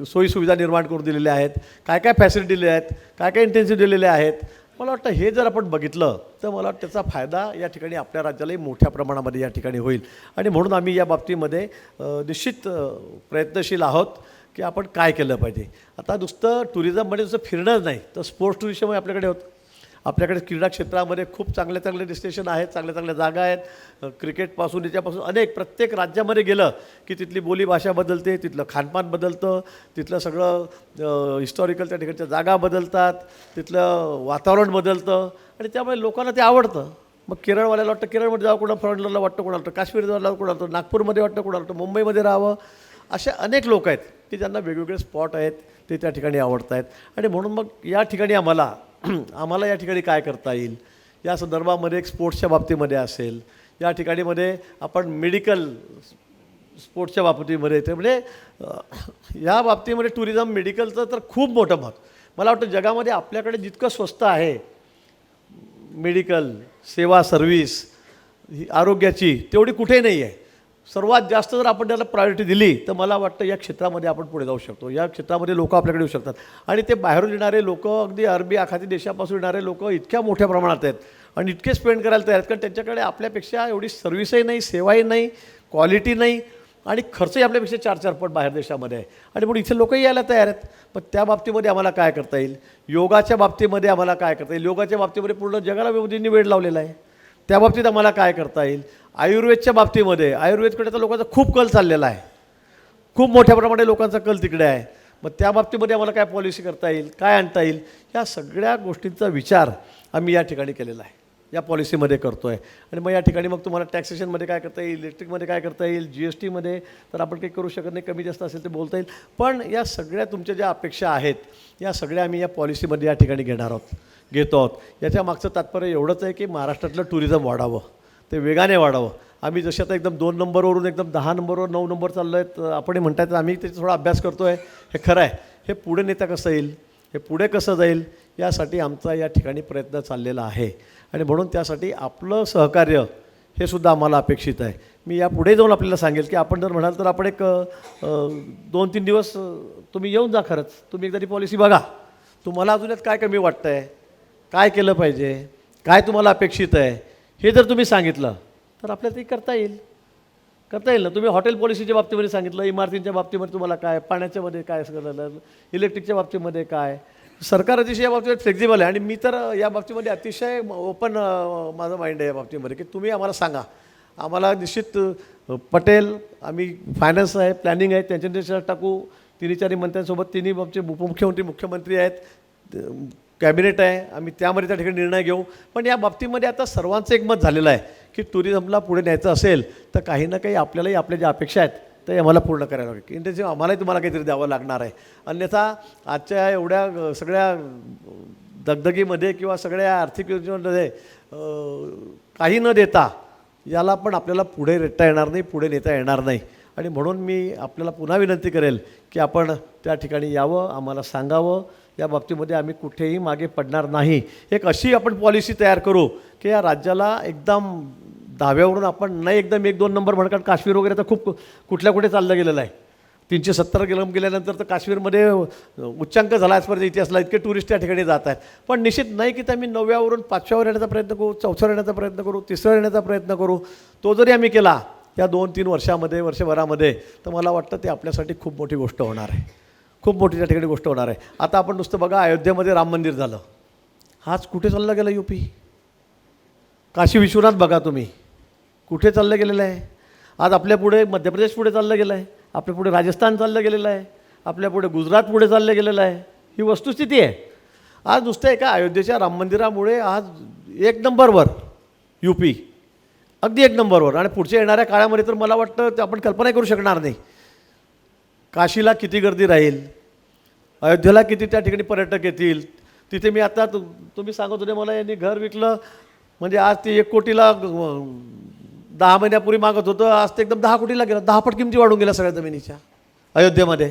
सोयीसुविधा निर्माण करून दिलेल्या आहेत, काय फॅसिलिटी दिलेल्या आहेत, काय इंटेन्सिव्ह दिलेल्या आहेत. मला वाटतं हे जर आपण बघितलं तर मला वाटतं त्याचा फायदा या ठिकाणी आपल्या राज्यालाही मोठ्या प्रमाणामध्ये या ठिकाणी होईल. आणि म्हणून आम्ही या बाबतीमध्ये निश्चित प्रयत्नशील आहोत की आपण काय केलं पाहिजे. आता नुसतं टुरिझममध्ये नुसतं फिरणंच नाही तर स्पोर्ट्स टुरिझमही आपल्याकडे होतं. आपल्याकडे क्रीडा क्षेत्रामध्ये खूप चांगले डेस्टिनेशन आहेत, चांगल्या जागा आहेत. क्रिकेटपासून याच्यापासून अनेक प्रत्येक राज्यामध्ये गेलं की तिथली बोलीभाषा बदलते, तिथलं खानपान बदलतं, तिथलं सगळं हिस्टॉरिकल त्या ठिकाणच्या जागा बदलतात, तिथलं वातावरण बदलतं आणि त्यामुळे लोकांना ते आवडतं. मग केरळवाल्याला वाटतं केरळमध्ये जावं, कोणाला फॉरेनरला वाटतं, कोणाला वाटतं काश्मीर जायला, कोणाला वाटतं नागपूरमध्ये वाटतं, कोणाला वाटतं मुंबईमध्ये राहावं. असे अनेक लोक आहेत की ज्यांना वेगवेगळे स्पॉट आहेत ते त्या ठिकाणी आवडत आहेत. आणि म्हणून मग या ठिकाणी आम्हाला या ठिकाणी काय करता येईल या संदर्भामध्ये एक स्पोर्ट्सच्या बाबतीमध्ये असेल, या ठिकाणीमध्ये आपण मेडिकल स्पोर्ट्सच्या बाबतीमध्ये ते म्हणजे या बाबतीमध्ये टुरिझम मेडिकलचं तर खूप मोठं महत्त्व. मला वाटतं जगामध्ये आपल्याकडे जितकं स्वस्त आहे मेडिकल सेवा सर्व्हिस आरोग्याची तेवढी कुठेही नाही आहे. सर्वात जास्त जर आपण त्याला प्रायोरिटी दिली तर मला वाटतं या क्षेत्रामध्ये आपण पुढे जाऊ शकतो. या क्षेत्रामध्ये लोक आपल्याकडे येऊ शकतात आणि ते बाहेरून येणारे लोक अगदी अरबी आखाती देशापासून येणारे लोक इतक्या मोठ्या प्रमाणात आहेत आणि इतके स्पेंड करायला तयार आहेत कारण त्यांच्याकडे आपल्यापेक्षा एवढी सर्व्हिसही नाही, सेवाही नाही, क्वालिटी नाही आणि खर्चही आपल्यापेक्षा 4-4 पट बाहेर देशामध्ये आहे. आणि म्हणून इथे लोकही यायला तयार आहेत. पण त्या बाबतीमध्ये आम्हाला काय करता येईल, योगाच्या बाबतीमध्ये आम्हाला काय करता येईल, योगाच्या बाबतीमध्ये पूर्ण जगाला मोदींनी वेळ लावलेला आहे, त्या बाबतीत आम्हाला काय करता येईल. आयुर्वेदच्या बाबतीमध्ये आयुर्वेदकडे तर लोकांचा खूप कल चाललेला आहे, खूप मोठ्या प्रमाणात लोकांचा कल तिकडे आहे. मग त्या बाबतीमध्ये आम्हाला काय पॉलिसी करता येईल, काय आणता येईल, या सगळ्या गोष्टींचा विचार आम्ही या ठिकाणी केलेला आहे, या पॉलिसीमध्ये करतो आहे. आणि मग या ठिकाणी मग तुम्हाला टॅक्सेशनमध्ये काय करता येईल, इलेक्ट्रिकमध्ये काय करता येईल, GSTमध्ये तर आपण काही करू शकत नाही, कमी जास्त असेल ते बोलता येईल. पण या सगळ्या तुमच्या ज्या अपेक्षा आहेत या सगळ्या आम्ही या पॉलिसीमध्ये या ठिकाणी घेतो आहोत. याच्या मागचं तात्पर्य एवढंच आहे की महाराष्ट्रातलं टुरिझम वाढावं, ते वेगाने वाढावं. आम्ही जसे आता एकदम 2 नंबरवरून एकदम 10 नंबरवर 9 नंबर चाललो आहेत, आपण म्हणतायत आम्ही त्याचा थोडा अभ्यास करतो आहे. हे खरं आहे. हे पुढे नेता कसं येईल, हे पुढे कसं जाईल यासाठी आमचा या ठिकाणी प्रयत्न चाललेला आहे. आणि म्हणून त्यासाठी आपलं सहकार्य हे सुद्धा आम्हाला अपेक्षित आहे. मी यापुढे जाऊन आपल्याला सांगेल की आपण जर म्हणाल तर आपण एक 2-3 दिवस तुम्ही येऊन जा. खरंच तुम्ही एकदा ती पॉलिसी बघा, तुम्हाला अजून यात काय कमी वाटतं आहे, काय केलं पाहिजे, काय तुम्हाला अपेक्षित आहे हे जर तुम्ही सांगितलं तर आपल्याला ते करता येईल ना. तुम्ही हॉटेल पॉलिसीच्या बाबतीमध्ये सांगितलं, इमारतींच्या बाबतीमध्ये तुम्हाला काय, पाण्याच्यामध्ये काय सगळं, इलेक्ट्रिकच्या बाबतीमध्ये काय. सरकार अतिशय या बाबतीत फ्लेक्झिबल आहे आणि मी तर या बाबतीमध्ये अतिशय ओपन माझं माइंड आहे या बाबतीमध्ये की तुम्ही आम्हाला सांगा. आम्हाला निश्चित पटेल, आम्ही फायनान्स आहे, प्लॅनिंग आहे, त्यांच्या देशात टाकू. 3-4 मंत्र्यांसोबत 3 आमचे उपमुख्यमंत्री, मुख्यमंत्री आहेत, कॅबिनेट आहे, आम्ही त्यामध्ये त्या ठिकाणी निर्णय घेऊ. पण या बाबतीमध्ये आता सर्वांचं एक मत झालेलं आहे की टुरिझमला पुढे न्यायचं असेल तर काही ना काही आपल्यालाही आपल्या ज्या अपेक्षा आहेत ते आम्हाला पूर्ण करायला लागेल. इंटेन्सिव्ह आम्हालाही तुम्हाला काहीतरी द्यावं लागणार आहे. अन्यथा आजच्या एवढ्या सगळ्या दगदगीमध्ये किंवा सगळ्या आर्थिक योजनेमध्ये काही न देता याला पण आपल्याला पुढे रेटता येणार नाही, पुढे नेता येणार नाही. आणि म्हणून मी आपल्याला पुन्हा विनंती करेल की आपण त्या ठिकाणी यावं, आम्हाला सांगावं. या बाबतीमध्ये आम्ही कुठेही मागे पडणार नाही. एक अशी आपण पॉलिसी तयार करू की या राज्याला एकदम दहाव्यावरून आपण नाही एकदम 1-2 नंबर म्हणून, कारण काश्मीर वगैरे तर खूप कुठल्या कुठे चाललं गेलेलं आहे. 370 गेल्यानंतर तर काश्मीरमध्ये उच्चांक झाला आजपर्यंत इतिहासला, इतके टुरिस्ट त्या ठिकाणी जात आहेत. पण निश्चित नाही की आम्ही 9व्यावरून 5व्यावर येण्याचा प्रयत्न करू, 4थ्यावर येण्याचा प्रयत्न करू, 3ऱ्यावर येण्याचा प्रयत्न करू. तो जरी आम्ही केला या 2-3 वर्षामध्ये, वर्षभरामध्ये, तर मला वाटतं ते आपल्यासाठी खूप मोठी गोष्ट होणार आहे. खूप मोठी त्या ठिकाणी गोष्ट होणार आहे. आता आपण नुसतं बघा, अयोध्येमध्ये राम मंदिर झालं, आज कुठे चाललं गेलं UP? काशी विश्वनाथ बघा तुम्ही, कुठे चाललं गेलेलं आहे. आज आपल्यापुढे मध्य प्रदेश पुढे चाललं गेलं आहे, आपल्यापुढे राजस्थान चाललं गेलेलं आहे, आपल्यापुढे गुजरात पुढे चाललं गेलेलं आहे. ही वस्तुस्थिती आहे. आज नुसतं एका अयोध्येच्या राम मंदिरामुळे आज 1 नंबरवर UP, अगदी 1 नंबरवर. आणि पुढच्या येणाऱ्या काळामध्ये तर मला वाटतं ते आपण कल्पना करू शकणार नाही. काशीला किती गर्दी राहील, अयोध्येला किती त्या ठिकाणी पर्यटक येतील. तिथे मी आता तुम्ही सांगत होते मला, यांनी घर विकलं म्हणजे आज ते 1 कोटीला 10 महिन्यापूर्वी मागत होतं, आज ते एकदम 10 कोटीला गेलं. 10 पट किमती वाढून गेल्या सगळ्या जमिनीच्या अयोध्येमध्ये.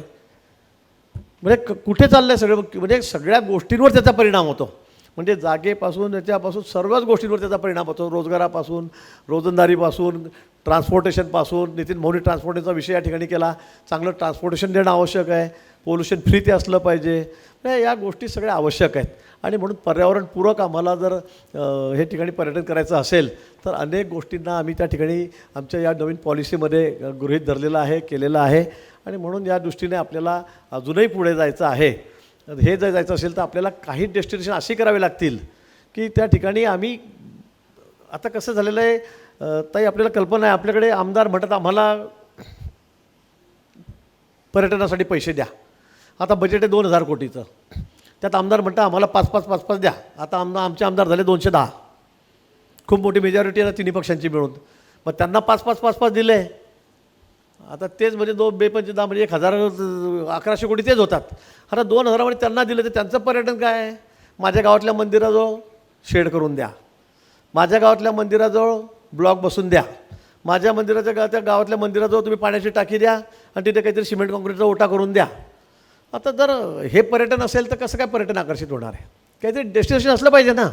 म्हणजे कुठे चाललं आहे सगळं, म्हणजे सगळ्या गोष्टींवर त्याचा परिणाम होतो. म्हणजे जागेपासून याच्यापासून सर्वच गोष्टींवर त्याचा परिणाम होतो. रोजगारापासून, रोजंदारीपासून, ट्रान्सपोर्टेशनपासून. नितीन भाऊनी ट्रान्सपोर्टेशनचा विषय या ठिकाणी केला. चांगलं ट्रान्सपोर्टेशन देणं आवश्यक आहे, पोल्युशन फ्री ते असलं पाहिजे. म्हणजे या गोष्टी सगळ्या आवश्यक आहेत. आणि म्हणून पर्यावरणपूरक आम्हाला जर हे ठिकाणी पर्यटन करायचं असेल तर अनेक गोष्टींना आम्ही त्या ठिकाणी आमच्या या नवीन पॉलिसीमध्ये गृहीत धरलेलं आहे, केलेलं आहे. आणि म्हणून या दृष्टीने आपल्याला अजूनही पुढे जायचं आहे. हे जर जायचं असेल तर आपल्याला काही डेस्टिनेशन अशी करावी लागतील की त्या ठिकाणी आम्ही, आता कसं झालेलं आहे ताई, आपल्याला कल्पना आहे, आपल्याकडे आमदार म्हणतात आम्हाला पर्यटनासाठी पैसे द्या. आता बजेट आहे 2000 कोटीचं, त्यात आमदार म्हणतात आम्हाला 5-5 द्या. आता आमचे आमदार झाले 210, खूप मोठी मेजॉरिटी आहे तिन्ही पक्षांची मिळून. मग त्यांना 5-5 दिले. आता तेच म्हणजे 2-5-10 म्हणजे 1100 कोटी तेच होतात. आता 2000 मध्ये त्यांना दिले तर त्यांचं पर्यटन काय आहे? माझ्या गावातल्या मंदिराजवळ शेड करून द्या, माझ्या गावातल्या मंदिराजवळ ब्लॉक बसून द्या, माझ्या गावातल्या मंदिराजवळ तुम्ही पाण्याची टाकी द्या आणि तिथे काहीतरी सिमेंट कॉन्क्रीटचा ओटा करून द्या. आता जर हे पर्यटन असेल तर कसं काय पर्यटन आकर्षित होणार आहे? काहीतरी डेस्टिनेशन असलं पाहिजे ना.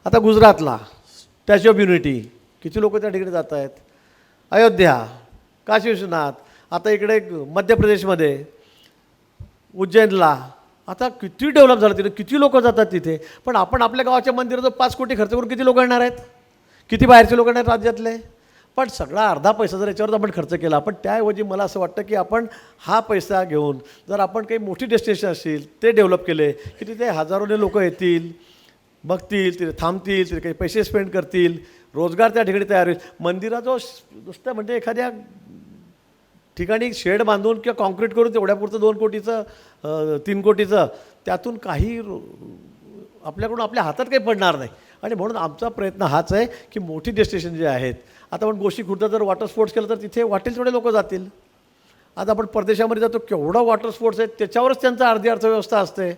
आता गुजरातला स्टॅच्यू ऑफ युनिटी, किती लोक त्या ठिकाणी जात आहेत. अयोध्या, काशी विश्वनाथ, आता इकडे मध्य प्रदेशमध्ये उज्जैनला आता किती डेव्हलप झालं तिथे, किती लोक जातात तिथे. पण आपण आपल्या गावाच्या मंदिरात 5 कोटी खर्च करून किती लोक येणार आहेत? किती बाहेरचे लोक येणार राज्यातले? पण सगळा अर्धा पैसा जर याच्यावर आपण खर्च केला, पण त्याऐवजी मला असं वाटतं की आपण हा पैसा घेऊन जर आपण काही मोठी डेस्टिनेशन असतील ते डेव्हलप केले की तिथे हजारोने लोक येतील, बघतील, तिथे थांबतील, तिथे काही पैसे स्पेंड करतील, रोजगार त्या ठिकाणी तयार होईल. मंदिराजवळ नुसतं म्हणजे एखाद्या ठिकाणी शेड बांधून किंवा कॉन्क्रीट करून तेवढ्यापुरतं 2 कोटीचं 3 कोटीचं त्यातून काही आपल्याकडून आपल्या हातात काही पडणार नाही. आणि म्हणून आमचा प्रयत्न हाच आहे की मोठी डेस्टिनेशन जे आहेत, आता आपण गोष्टी खुर्द जर वॉटर स्पोर्ट्स केलं तर तिथे वाटेल तेवढे लोक जातील. आता आपण परदेशामध्ये जातो, केवढं वॉटर स्पोर्ट्स आहेत, त्याच्यावरच त्यांचा अर्धी अर्थव्यवस्था असते.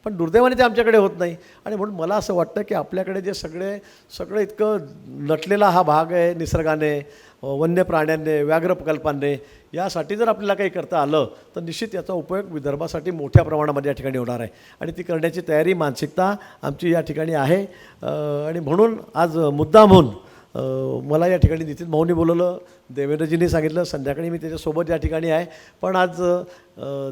पण दुर्दैवाने ते आमच्याकडे होत नाही. आणि म्हणून मला असं वाटतं की आपल्याकडे जे सगळं इतकं नटलेला हा भाग आहे निसर्गाने, वन्य प्राण्यांनी, व्याघ्र प्रकल्पांनी, यासाठी जर आपल्याला काही करता आलं तर निश्चित याचा उपयोग विदर्भासाठी मोठ्या प्रमाणामध्ये या ठिकाणी होणार आहे. आणि ती करण्याची तयारी, मानसिकता आमची या ठिकाणी आहे. आणि म्हणून आज मुद्दामहून मला या ठिकाणी नितीन भाऊंनी बोलवलं, देवेंद्रजींनी सांगितलं, संध्याकाळी मी त्याच्यासोबत या ठिकाणी आहे. पण आज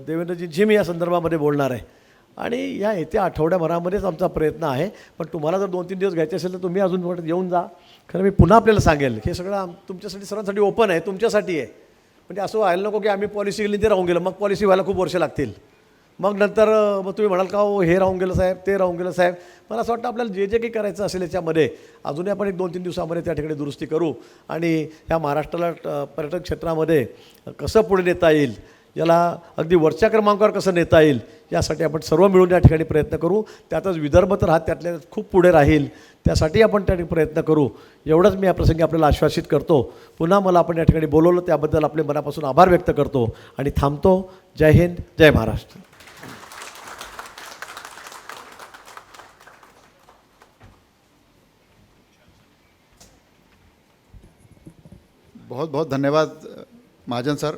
देवेंद्रजींची मी या संदर्भामध्ये बोलणार आहे. आणि या येत्या आठवड्याभरामध्येच आमचा प्रयत्न आहे. पण तुम्हाला जर 2-3 दिवस घ्यायचे असेल तर तुम्ही अजून येऊन जा. खरं मी पुन्हा आपल्याला सांगेल हे सगळं तुमच्यासाठी, सर्वांसाठी ओपन आहे, तुमच्यासाठी आहे. म्हणजे असं व्हायला नको की आम्ही पॉलिसी गेली ते राहून गेलं, मग पॉलिसी व्हायला खूप वर्ष लागतील. मग नंतर मग तुम्ही म्हणाल का हो हे राहून गेलं साहेब, ते राहून गेलं साहेब. मला असं वाटतं आपल्याला जे काही करायचं असेल याच्यामध्ये अजूनही आपण 1-2-3 दिवसामध्ये त्या ठिकाणी दुरुस्ती करू. आणि ह्या महाराष्ट्राला पर्यटन क्षेत्रामध्ये कसं पुढे नेता येईल याला अगदी वरच्या क्रमांकावर कसं नेता येईल यासाठी आपण सर्व मिळून या ठिकाणी प्रयत्न करू. त्यातच विदर्भ तर हा त्यातल्या खूप पुढे राहील, त्यासाठी आपण त्या ठिकाणी प्रयत्न करू. एवढंच मी या प्रसंगी आपल्याला आश्वासित करतो. पुन्हा मला आपण या ठिकाणी बोलवलं त्याबद्दल आपले मनापासून आभार व्यक्त करतो आणि थांबतो. जय हिंद, जय महाराष्ट्र. बहुत बहुत धन्यवाद महाजन सर.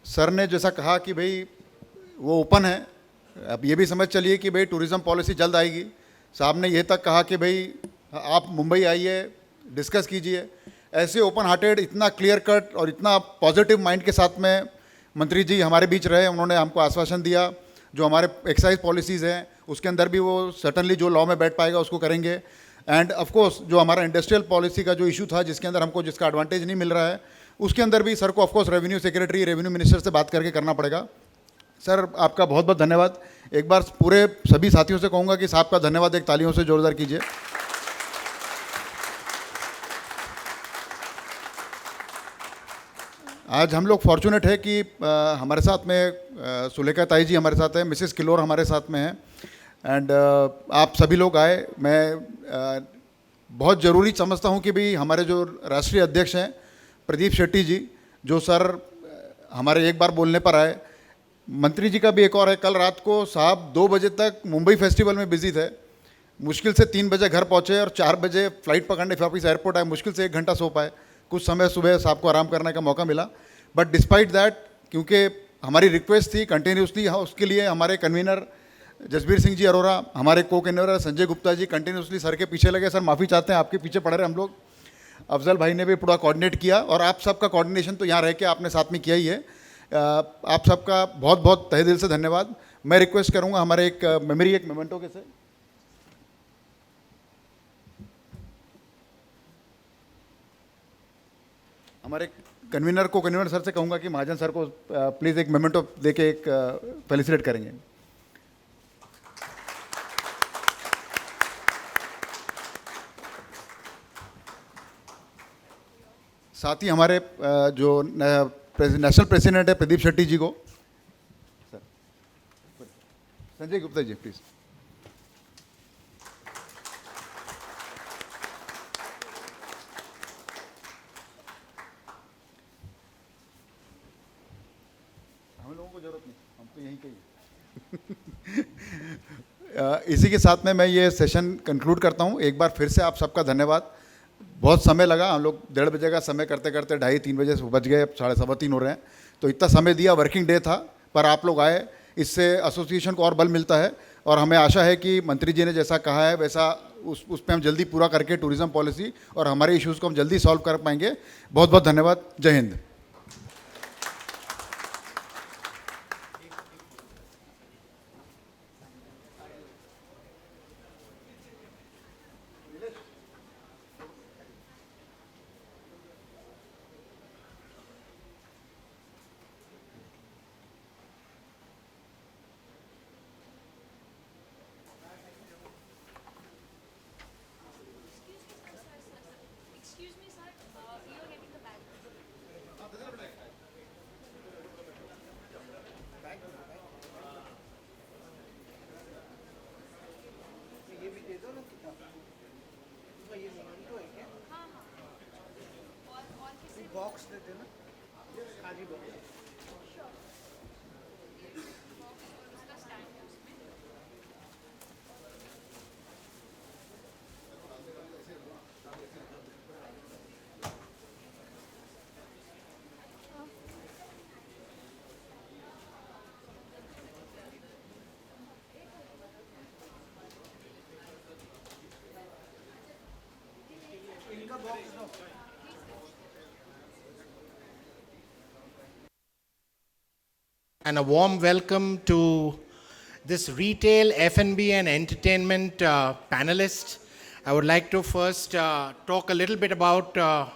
सर ने जैसा कहा कि भाई वो ओपन है, अब ये भी समझ चलिए कि भाई टूरिज़्म पॉलिसी जल्द आएगी. साहब ने ये तक कहा कि भाई आप मुंबई आइए, डिस्कस कीजिए. ऐसे ओपन हार्टेड, इतना क्लियर कट और इतना पॉजिटिव माइंड के साथ में मंत्री जी हमारे बीच रहे. उन्होंने हमको आश्वासन दिया जो हमारे एक्साइज पॉलिसीज़ हैं उसके अंदर भी वो सर्टनली जो लॉ में बैठ पाएगा उसको करेंगे. एंड ऑफ कोर्स जो हमारा इंडस्ट्रियल पॉलिसी का जो इशू था जिसके अंदर हमको जिसका एडवांटेज नहीं मिल रहा है उसके अंदर भी सर को of course revenue secretary, revenue minister से बात करके करना पड़ेगा. सर आपका बहुत बहुत धन्यवाद. एक बार पूरे सभी साथियों से कहूँगा कि साहब का धन्यवाद एक तालियों से जोरदार कीजिए. आज हम लोग फॉर्चुनेट है कि हमारे साथ में सुलेखा ताई जी हमारे साथ है, मिसेस किलोर हमारे साथ में है. एंड आप सभी लोग आए. मैं बहुत ज़रूरी समझता हूँ कि भाई हमारे जो राष्ट्रीय अध्यक्ष हैं प्रदीप शेट्टी जी, जो सर हमारे एक बार बोलने पर आए. मंत्री जी का भी एक और है. कल रात को साहब 2 बजे तक मुंबई फेस्टिवल में बिजी थे. मुश्किल से 3 बजे घर पहुँचे और 4 बजे फ्लाइट पकड़ने वापस एयरपोर्ट आए. मुश्किल से 1 घंटा सो पाए. कुछ समय सुबह साहब को आराम करने का मौका मिला. बट डिस्पाइट दैट, क्योंकि हमारी रिक्वेस्ट थी कंटिन्यूसली, उसके लिए हमारे कन्वीनर जसबीर सिंह जी अरोरा, हमारे को कन्वीनर संजय गुप्ता जी कंटिन्यूसली सर के पीछे लगे. सर माफ़ी चाहते हैं आपके पीछे पड़े रहे हम लोग. अफजल भाई ने भी पूरा कोऑर्डिनेट किया और आप सबका कोऑर्डिनेशन तो यहाँ रह के आपने साथ में किया ही है. आप सबका बहुत बहुत तहे दिल से धन्यवाद. मैं रिक्वेस्ट करूँगा हमारे एक मेमोरी, एक मोमेंटो के से हमारे कन्वीनर को कन्वीनर सर से कहूँगा कि महाजन सर को प्लीज़ एक मोमेंटो दे के एक फेलिसिटेट करेंगे. साथ ही हमारे जो नेशनल प्रेसिडेंट है प्रदीप शेट्टी जी को, सर संजय गुप्ता जी प्लीज़. हम लोगों को जरूरत नहीं, हम तो यहीं कहीं. इसी के साथ में मैं ये सेशन कंक्लूड करता हूँ. एक बार फिर से आप सबका धन्यवाद. बहुत समय लगा, हम लोग 1:30 बजे का समय करते करते 2:30-3 बजे बज गए, अब 3:15 हो रहे हैं. तो इतना समय दिया, वर्किंग डे था, पर आप लोग आए, इससे एसोसिएशन को और बल मिलता है. और हमें आशा है कि मंत्री जी ने जैसा कहा है वैसा उस पर हम जल्दी पूरा करके टूरिज़्म पॉलिसी और हमारे इश्यूज़ को हम जल्दी सॉल्व कर पाएंगे. बहुत बहुत धन्यवाद. जय Hind. And a warm welcome to this retail, F&B and entertainment panelists. I would like to first talk a little bit about the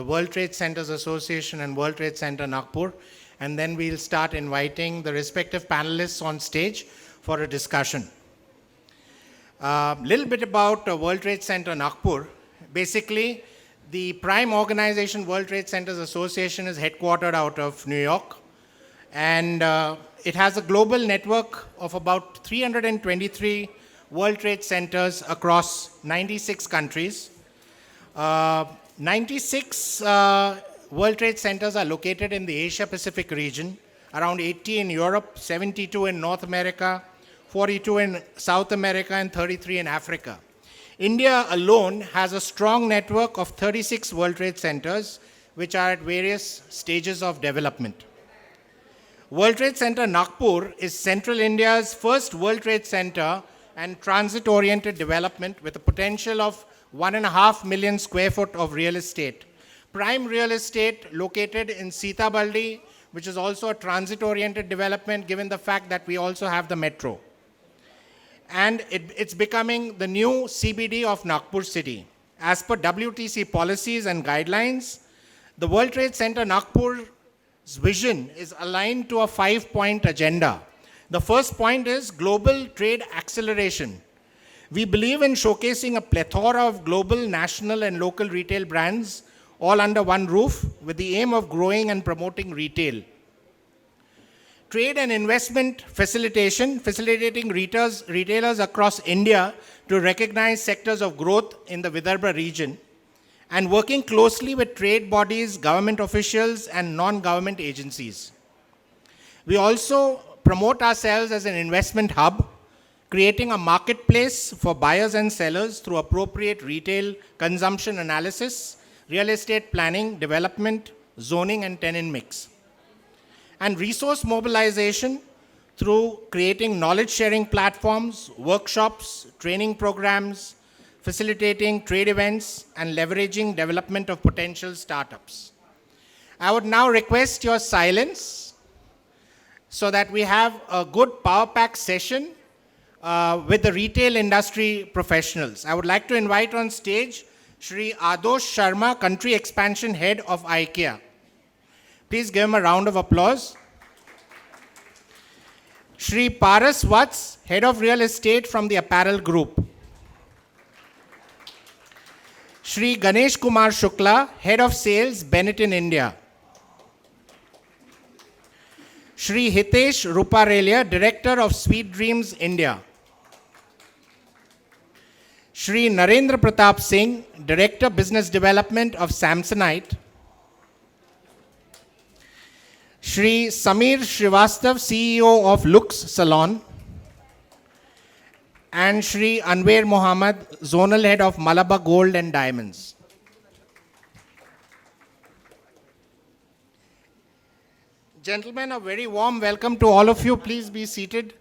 World Trade Centers Association and World Trade Center Nagpur, and then we'll start inviting the respective panelists on stage for a discussion. Little bit about World Trade Center Nagpur. Basically, The prime organization, World Trade Centers Association, is headquartered out of New York. And it has a global network of about 323 World Trade Centers across 96 countries. 96 World Trade Centers are located in the Asia-Pacific region, around 80 in Europe, 72 in North America, 42 in South America, and 33 in Africa. India alone has a strong network of 36 World Trade Centers, which are at various stages of development. World Trade Center Nagpur is Central India's first World Trade Center and transit-oriented development with a potential of 1.5 million square foot of real estate. Prime real estate located in Sitabaldi, which is also a transit-oriented development given the fact that we also have the metro. And it's becoming the new CBD of Nagpur city. As per WTC policies and guidelines, the World Trade Center Nagpur's vision is aligned to a 5-point agenda. The first point is global trade acceleration. We believe in showcasing a plethora of global, national, and local retail brands all under one roof with the aim of growing and promoting retail. Trade and investment facilitation, facilitating retailers across India to recognize sectors of growth in the Vidarbha region, and working closely with trade bodies, government officials, and non-government agencies. We also promote ourselves as an investment hub, creating a marketplace for buyers and sellers through appropriate retail consumption analysis, real estate planning, development, zoning, and tenant mix. And resource mobilization through creating knowledge-sharing platforms, workshops, training programs, facilitating trade events, and leveraging development of potential startups. I would now request your silence so that we have a good power pack session with the retail industry professionals. I would like to invite on stage Shri Adosh Sharma, Country Expansion Head of IKEA. Please give him a round of applause. Shri Paras Vats, Head of Real Estate from the Apparel Group. Shri Ganesh Kumar Shukla, Head of Sales, Benetton India. Shri Hitesh Ruparelia, Director of Sweet Dreams India. Shri Narendra Pratap Singh, Director Business Development of Samsonite. Shri Samir Srivastav, CEO of Lux Salon. And Shri Anwer Mohammed, Zonal Head of Malabar Gold and Diamonds. Gentlemen, a very warm welcome to all of you. Please be seated.